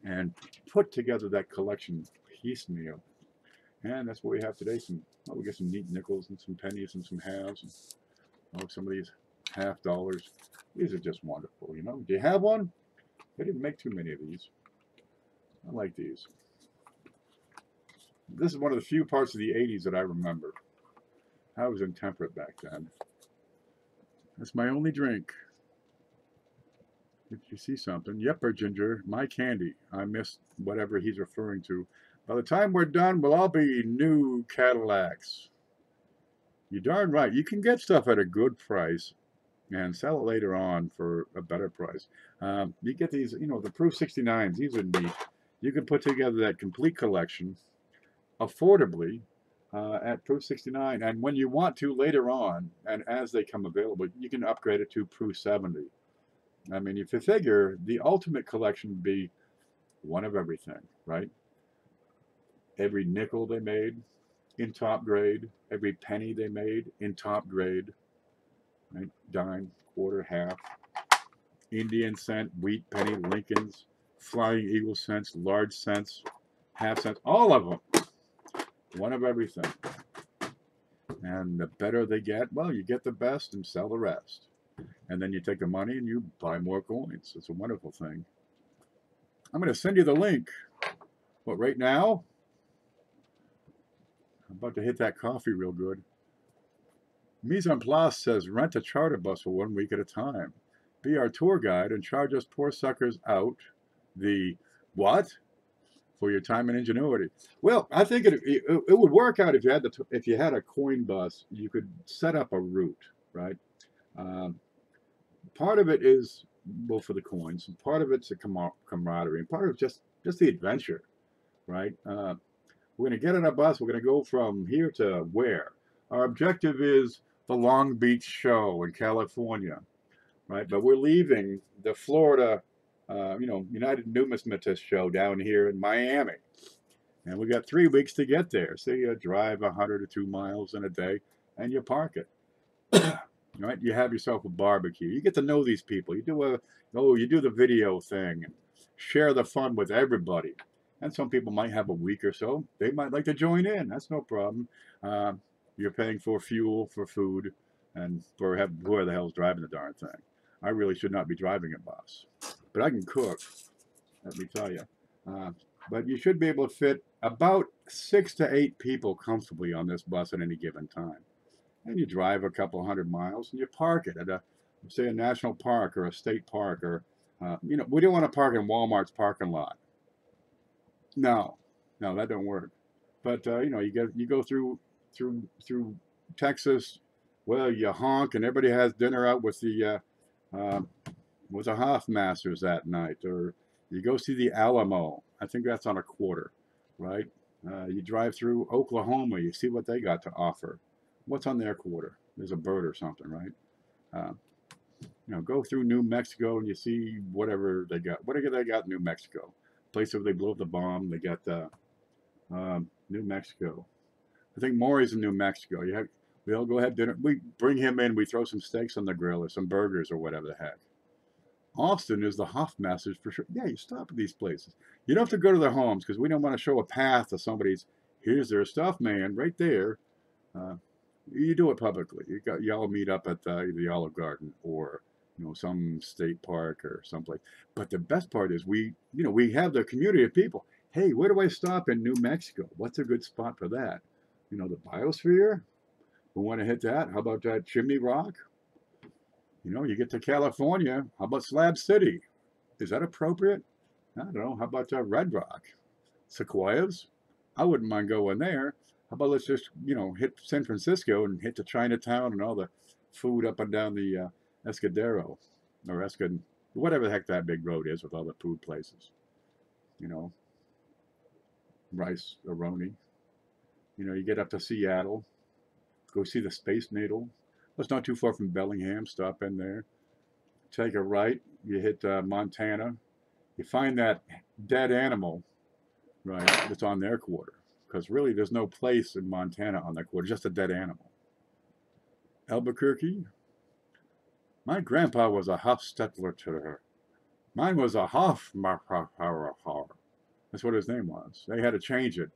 and put together that collection piecemeal. And that's what we have today. We get some neat nickels and some pennies and some halves. And, some of these $half. These are just wonderful, Do you have one? They didn't make too many of these. I like these. This is one of the few parts of the 80s that I remember. I was intemperate back then. That's my only drink. If you see something, yepper, Ginger, my candy. I missed whatever he's referring to. By the time we're done, we'll all be new Cadillacs. You're darn right. You can get stuff at a good price and sell it later on for a better price. You get these, the Proof 69s. These are neat. You can put together that complete collection affordably at Proof 69. And when you want to later on, and as they come available, you can upgrade it to Proof 70. I mean, if you figure the ultimate collection would be one of everything, right? Every nickel they made in top grade, every penny they made in top grade, right? Dime, quarter, half, Indian cent, wheat penny, Lincolns, Flying Eagle cents, large cents, half cents, all of them. One of everything. And the better they get, well, you get the best and sell the rest. And then you take the money and you buy more coins. It's a wonderful thing. I'm going to send you the link. What, right now? I'm about to hit that coffee real good. Mise en Place says, rent a charter bus for 1 week at a time. Be our tour guide and charge us poor suckers out the what? For your time and ingenuity. Well, I think it would work out if you had a coin bus. You could set up a route, right? Part of it is, well, for the coins, and part of it's a camaraderie, and part of it's just the adventure, right? We're going to get on a bus. We're going to go from here to where? Our objective is the Long Beach show in California, right? But we're leaving the Florida, United Numismatist show down here in Miami. And we got 3 weeks to get there. So you drive 100 or 2 miles in a day and you park it. Right? You have yourself a barbecue. You get to know these people. You do the video thing and share the fun with everybody. And some people might have a week or so. They might like to join in. That's no problem. Uh, you're paying for fuel, for food, and for whoever the hell's driving the darn thing. I really should not be driving a bus, but I can cook. Let me tell you. Uh, but you should be able to fit about 6 to 8 people comfortably on this bus at any given time. And you drive a couple hundred miles and you park it at say a national park or a state park or, we don't want to park in Walmart's parking lot. No, no, that don't work. But you go through Texas. Well, you honk and everybody has dinner out uh, with the Hoffmasters that night, or you go see the Alamo. I think that's on a quarter, right? You drive through Oklahoma. You see what they got to offer. What's on their quarter? There's a bird or something, right? Uh, go through New Mexico and you see whatever they got. What do they got in New Mexico? Place where they blew up the bomb. They got New Mexico. I think Maury's in New Mexico. We all go have dinner. We bring him in. We throw some steaks on the grill or some burgers or whatever the heck. Austin is the Hoffmasters for sure. Yeah, you stop at these places. You don't have to go to their homes because we don't want to show a path to somebody's. Here's their stuff, man, right there. You do it publicly. Y'all meet up at the Olive Garden or some state park or someplace. But the best part is we have the community of people. Hey, where do I stop in New Mexico? What's a good spot for that? The biosphere. We want to hit that. How about that Chimney Rock? You get to California. How about Slab City? Is that appropriate? I don't know. How about Red Rock? Sequoias? I wouldn't mind going there. How about let's just, hit San Francisco and hit the Chinatown and all the food up and down the Escudero or whatever the heck that big road is with all the food places. Rice, Aroni. You get up to Seattle, go see the Space Needle. It's not too far from Bellingham. Stop in there. Take a right. You hit Montana. You find that dead animal, right, that's on their quarter. Because really, there's no place in Montana on that quarter, just a dead animal. Albuquerque. My grandpa was a Hofstetler. Mine was a Hofmacher. That's what his name was. They had to change it.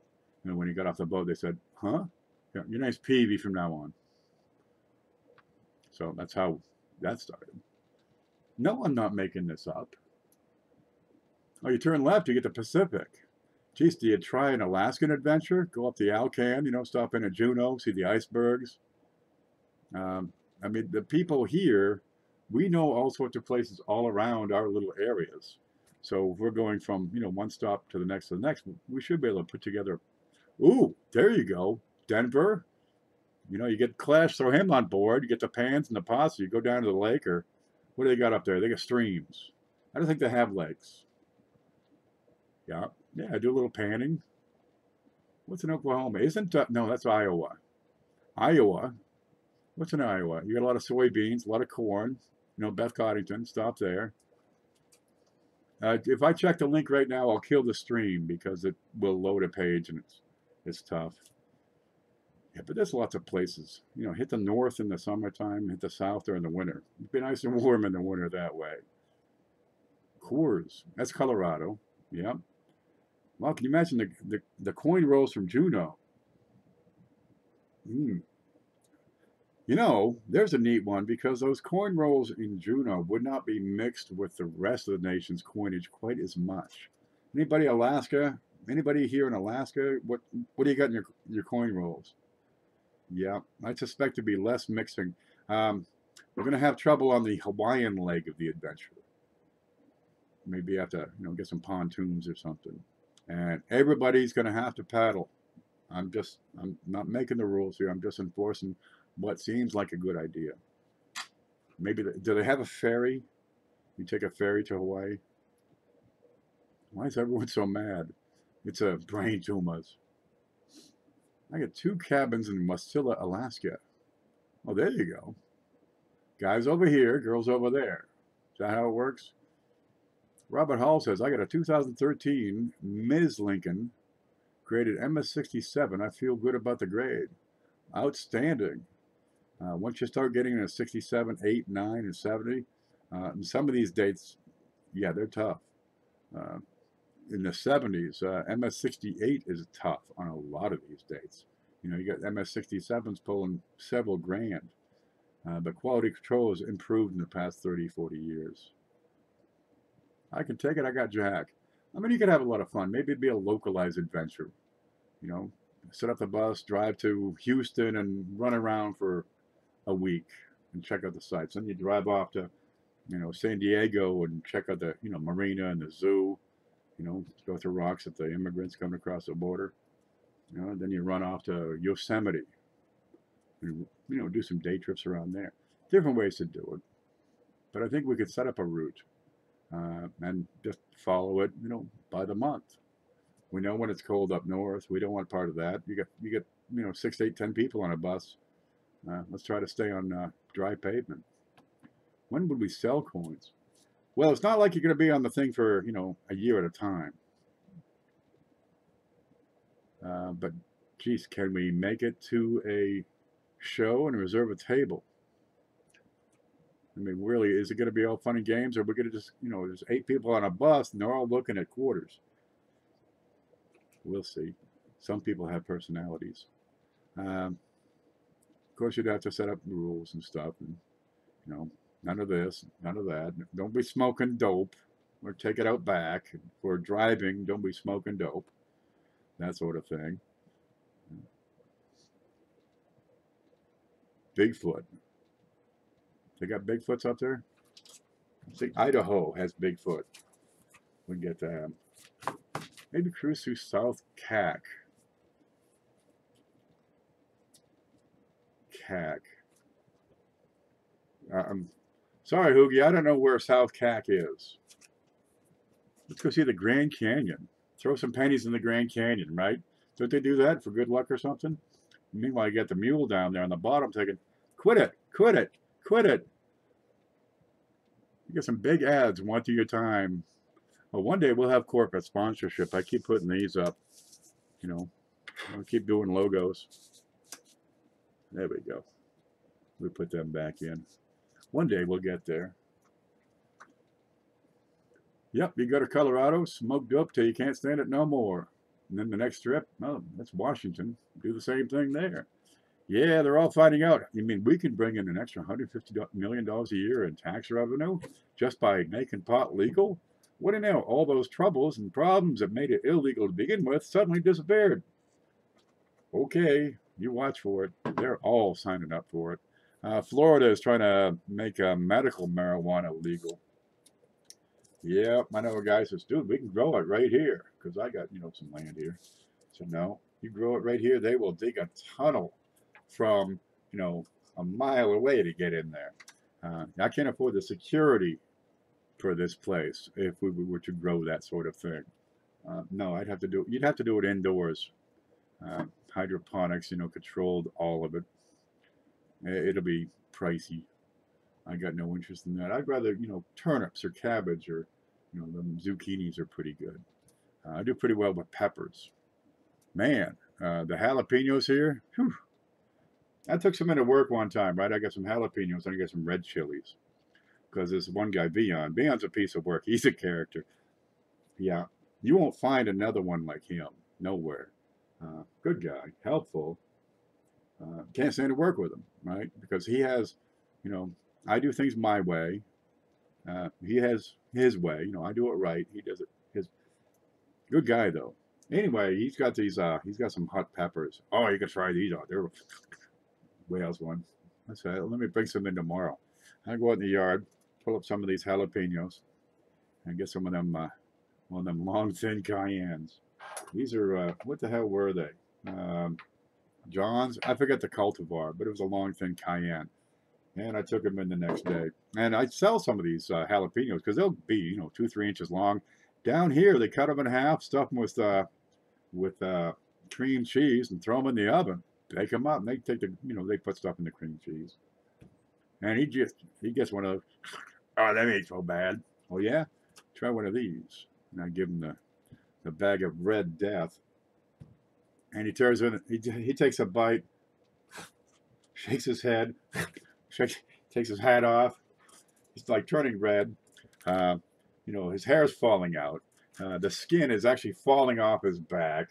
When he got off the boat, they said, huh? Yeah, your name's Peavy from now on. So that's how that started. No, I'm not making this up. Oh, you turn left, you get to Pacific. Geez, do you try an Alaskan adventure? Go up the Alcan, stop in at Juneau, see the icebergs. The people here, we know all sorts of places all around our little areas. So if we're going from, one stop to the next, we should be able to put together. Ooh, there you go. Denver. You get Clash, throw him on board. You get the pans and the pots. You go down to the lake, or what do they got up there? They got streams. I don't think they have lakes. Yeah, I do a little panning. What's in Oklahoma? No, that's Iowa. Iowa. What's in Iowa? You got a lot of soybeans, a lot of corn. Beth Coddington, stop there. If I check the link right now, I'll kill the stream because it will load a page and it's tough. Yeah, but there's lots of places. Hit the north in the summertime, hit the south during the winter. It'd be nice and warm in the winter that way. Coors, that's Colorado. Yeah. Well, can you imagine the coin rolls from Juneau? There's a neat one because those coin rolls in Juneau would not be mixed with the rest of the nation's coinage quite as much. Anybody Alaska? Anybody here in Alaska? What do you got in your coin rolls? Yeah, I suspect to be less mixing. We're going to have trouble on the Hawaiian leg of the adventure. Maybe have to, get some pontoons or something. And everybody's going to have to paddle. I'm not making the rules here. I'm just enforcing what seems like a good idea. Maybe, do they have a ferry? You take a ferry to Hawaii? Why is everyone so mad? It's a brain tumors. I got 2 cabins in Wasilla, Alaska. Oh, there you go. Guys over here, girls over there. Is that how it works? Robert Hall says, I got a 2013 Ms. Lincoln, graded MS67. I feel good about the grade. Outstanding. Once you start getting in a 67, 8, 9, and 70, and some of these dates, yeah, they're tough. in the 70s. MS68 is tough on a lot of these dates. You know, you got MS67s pulling several grand. But quality control has improved in the past 30, 40 years. I can take it. I got Jack. I mean, you could have a lot of fun. Maybe it'd be a localized adventure. You know, set up the bus, drive to Houston, and run around for a week and check out the sights. Then you drive off to, you know, San Diego and check out the, you know, marina and the zoo. You know, go through rocks at the immigrants coming across the border. You know, and then you run off to Yosemite. And, you know, do some day trips around there. Different ways to do it. But I think we could set up a route and just follow it, you know, by the month. We know when it's cold up north. We don't want part of that. You get, you know, 6, 8, 10 people on a bus. Let's try to stay on dry pavement. When would we sell coins? Well, it's not like you're going to be on the thing for, you know, a year at a time. But, geez, can we make it to a show and reserve a table? I mean, really, is it going to be all fun and games, or are we going to just, you know, there's 8 people on a bus and they're all looking at quarters? We'll see. Some people have personalities. Of course, you'd have to set up rules and stuff, and, you know, none of this, none of that. Don't be smoking dope, or take it out back. For driving, don't be smoking dope. That sort of thing. Bigfoot. They got Bigfoots up there? I think Idaho has Bigfoot. We can get to him. Maybe cruise through South Cac. I'm sorry, Hoogie, I don't know where South Cac is. Let's go see the Grand Canyon. Throw some pennies in the Grand Canyon, right? Don't they do that for good luck or something? Meanwhile, you got the mule down there on the bottom thinking, quit it, quit it, quit it. You get some big ads one to your time. Well, one day we'll have corporate sponsorship. I keep putting these up. You know, I'll keep doing logos. There we go. We put them back in. One day we'll get there. Yep, you go to Colorado, smoked up till you can't stand it no more. And then the next trip, oh, that's Washington. Do the same thing there. Yeah, they're all finding out. You mean we can bring in an extra $150 million a year in tax revenue just by making pot legal? What do you know? All those troubles and problems that made it illegal to begin with suddenly disappeared. Okay, you watch for it. They're all signing up for it. Florida is trying to make medical marijuana legal. Yep, I know a guy says, dude, we can grow it right here because I got, you know, some land here. So no, you grow it right here. They will dig a tunnel from, you know, a mile away to get in there. I can't afford the security for this place if we were to grow that sort of thing. No, I'd have to do. You'd have to do it indoors. Hydroponics, you know, controlled all of it. It'll be pricey. I got no interest in that. I'd rather, you know, turnips or cabbage or, you know, the zucchinis are pretty good. I do pretty well with peppers. Man, the jalapenos here, whew. I took some into work one time, right? I got some jalapenos and I got some red chilies. Because this one guy, Vion. Vion's a piece of work. He's a character. Yeah, you won't find another one like him. Nowhere. Good guy. Helpful. Can't stand to work with him, right? Because he has, you know, I do things my way. He has his way. You know, I do it right. He does it his. Good guy, though. Anyway, he's got these, he's got some hot peppers. Oh, you can try these out. They're Wales one. That's right. Let me bring some in tomorrow. I go out in the yard, pull up some of these jalapenos, and get some of them, one of them long, thin cayennes. These are, what the hell were they? John's? I forget the cultivar, but it was a long, thin cayenne. And I took them in the next day. And I sell some of these jalapenos because they'll be, you know, 2-3 inches long. Down here, they cut them in half, stuff them with cream cheese, and throw them in the oven. Bake them up, and they take the, you know, they put stuff in the cream cheese. And he gets one of those. Oh, that ain't so bad. Oh yeah, try one of these. And I give him the bag of Red Death. And he turns in. He takes a bite, shakes his head, takes his hat off. He's like turning red. You know, his hair's falling out. The skin is actually falling off his back.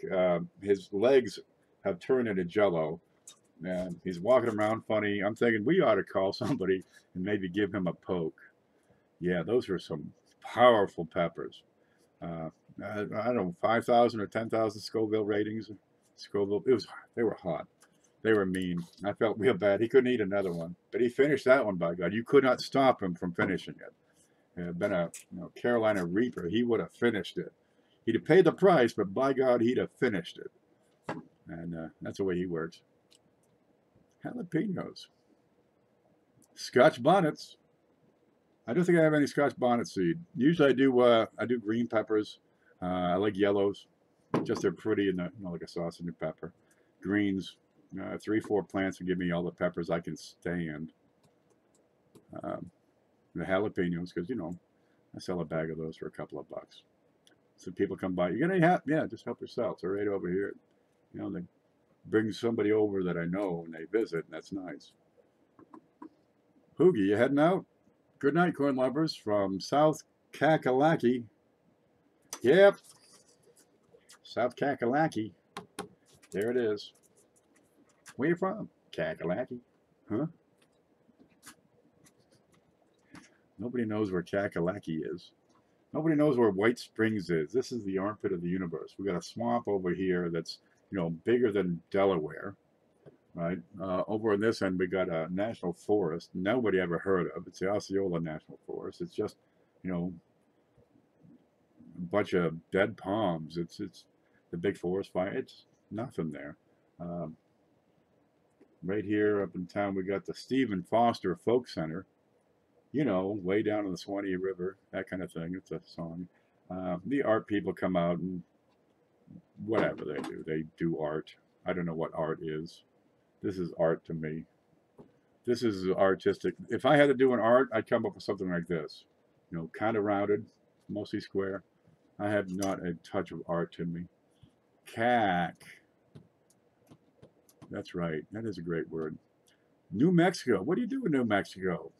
His legs have turned into jello. And he's walking around funny. I'm thinking we ought to call somebody and maybe give him a poke. Yeah, those were some powerful peppers. I don't know, 5,000 or 10,000 Scoville ratings. Scoville, they were hot. They were mean. I felt real bad. He couldn't eat another one, but he finished that one. By God, you could not stop him from finishing it. It had been a Carolina Reaper. He would have finished it. He'd have paid the price, but by God, he'd have finished it. And that's the way he works. Jalapenos, Scotch bonnets. I don't think I have any Scotch bonnet seed. Usually I do green peppers. I like yellows, just they're pretty and like a sausage and pepper. Greens, 3-4 plants will give me all the peppers I can stand. The jalapenos, because I sell a bag of those for a couple of bucks. So people come by, you got any yeah, just help yourself. It's right over here. They bring somebody over that I know and they visit, and that's nice. Hoogie, you heading out? Good night, corn lovers from South Kakalaki. Yep, South Kakalaki. There it is. Where you from? Kakalaki. Huh? Nobody knows where Kakalaki is. Nobody knows where White Springs is. This is the armpit of the universe. We got a swamp over here that's bigger than Delaware, right? Over on this end, we got a national forest nobody ever heard of. It's the Osceola National Forest. It's just, a bunch of dead palms. It's the big forest fire. It's nothing there. Right here up in town, we got the Stephen Foster Folk Center. Way down on the Swanee River, that kind of thing. It's a song. The art people come out and whatever they do art. I don't know what art is. This is art to me. This is artistic. If I had to do an art, I'd come up with something like this. Kind of rounded, mostly square. I have not a touch of art to me. Cack. That's right. That is a great word. New Mexico. What do you do in New Mexico?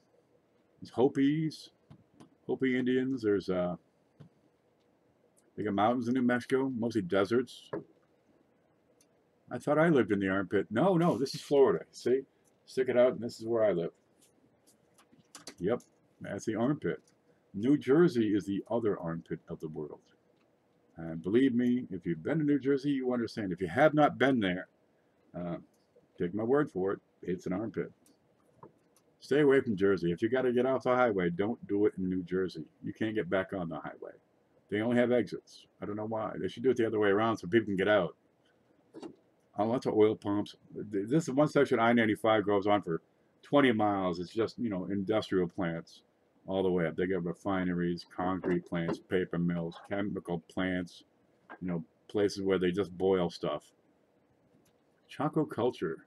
There's Hopi Indians. There's they got mountains in New Mexico, mostly deserts. I thought I lived in the armpit. No, this is Florida. See? Stick it out, and this is where I live. Yep, that's the armpit. New Jersey is the other armpit of the world. And believe me, if you've been to New Jersey, you understand. If you have not been there, take my word for it, it's an armpit. Stay away from Jersey. If you got to get off the highway, don't do it in New Jersey. You can't get back on the highway. They only have exits. I don't know why. They should do it the other way around so people can get out. Lots of oil pumps. This is one section I-95 goes on for 20 miles. It's just, industrial plants all the way up. They got refineries, concrete plants, paper mills, chemical plants, places where they just boil stuff. Choco culture.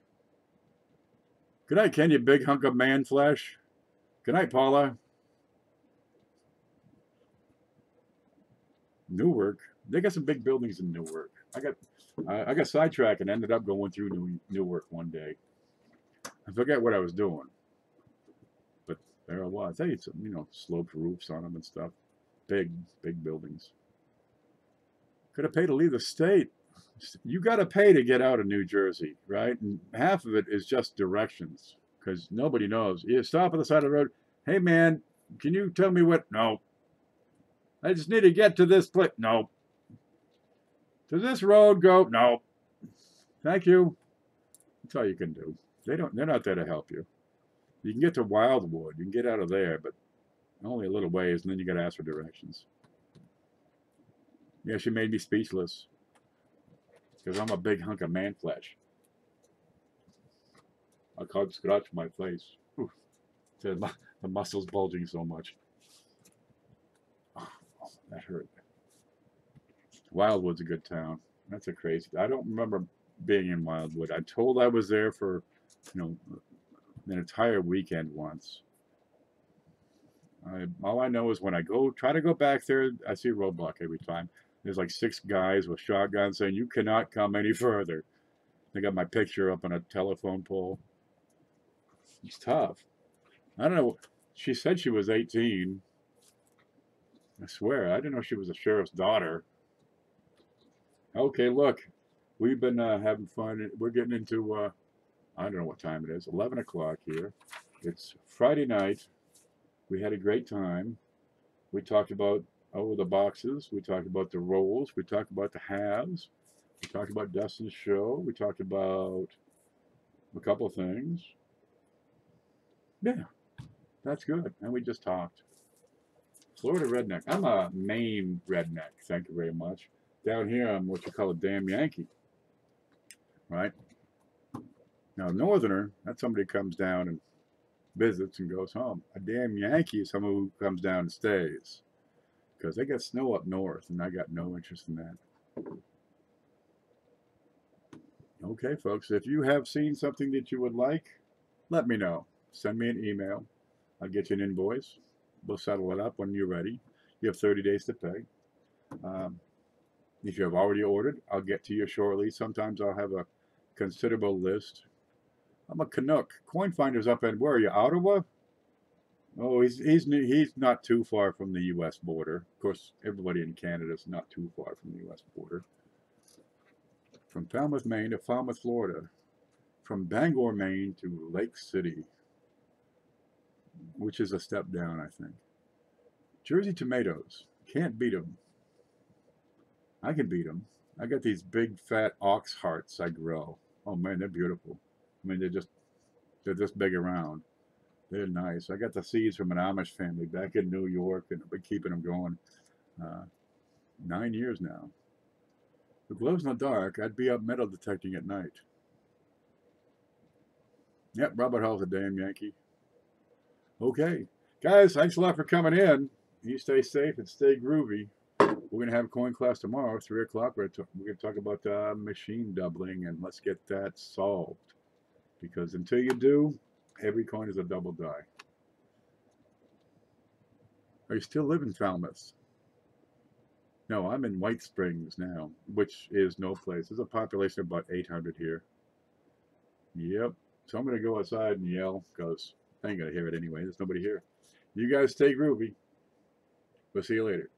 Good night, Ken, you big hunk of man flesh. Good night, Paula. Newark. They got some big buildings in Newark. I got sidetracked and ended up going through Newark one day. I forget what I was doing, but there I was. They had some, sloped roofs on them and stuff. Big buildings. Could have paid to leave the state. You got to pay to get out of New Jersey, right? And half of it is just directions because nobody knows. You stop on the side of the road. Hey, man, can you tell me what? No. I just need to get to this place. No. Does this road go? No. Thank you. That's all you can do. They're not there to help you. You can get to Wildwood. You can get out of there, but only a little ways, and then you got to ask for directions. Yeah, she made me speechless. Because I'm a big hunk of man flesh. I can't scratch my face. The muscles bulging so much. Oh, that hurt. Wildwood's a good town. That's a crazy. I don't remember being in Wildwood. I'm told I was there for, an entire weekend once. All I know is when I try to go back there, I see a roadblock every time. There's like 6 guys with shotguns saying, you cannot come any further. They got my picture up on a telephone pole. It's tough. I don't know. She said she was 18. I swear, I didn't know she was a sheriff's daughter. Okay, look, we've been having fun. We're getting into, I don't know what time it is, 11 o'clock here. It's Friday night. We had a great time. We talked about, oh, the boxes. We talked about the rolls. We talked about the halves. We talked about Dustin's show. We talked about a couple of things. Yeah, that's good. And we just talked. Florida redneck. I'm a Maine redneck. Thank you very much. Down here, I'm what you call a damn Yankee, right? Now, a northerner, that's somebody who comes down and visits and goes home. A damn Yankee is someone who comes down and stays because they got snow up north, and I got no interest in that. Okay, folks, if you have seen something that you would like, let me know. Send me an email. I'll get you an invoice. We'll settle it up when you're ready. You have 30 days to pay. If you have already ordered, I'll get to you shortly. Sometimes I'll have a considerable list. I'm a Canuck. Coin Finder's up in, where are you, Ottawa? Oh, he's not too far from the U.S. border. Of course, everybody in Canada is not too far from the U.S. border. From Falmouth, Maine to Falmouth, Florida. From Bangor, Maine to Lake City, which is a step down, I think. Jersey tomatoes. Can't beat them. I can beat them. I got these big, fat ox hearts I grow. Oh, man, they're beautiful. I mean, they're just big around. They're nice. I got the seeds from an Amish family back in New York, and I've been keeping them going 9 years now. If it glows in the dark, I'd be up metal detecting at night. Yep, Robert Hall's a damn Yankee. Okay. Guys, thanks a lot for coming in. You stay safe and stay groovy. We're going to have a coin class tomorrow, 3 o'clock. We're going to talk about machine doubling, and let's get that solved. Because until you do, every coin is a double die. Are you still living in Falmouth? No, I'm in White Springs now, which is no place. There's a population of about 800 here. Yep. So I'm going to go outside and yell because I ain't going to hear it anyway. There's nobody here. You guys stay groovy. We'll see you later.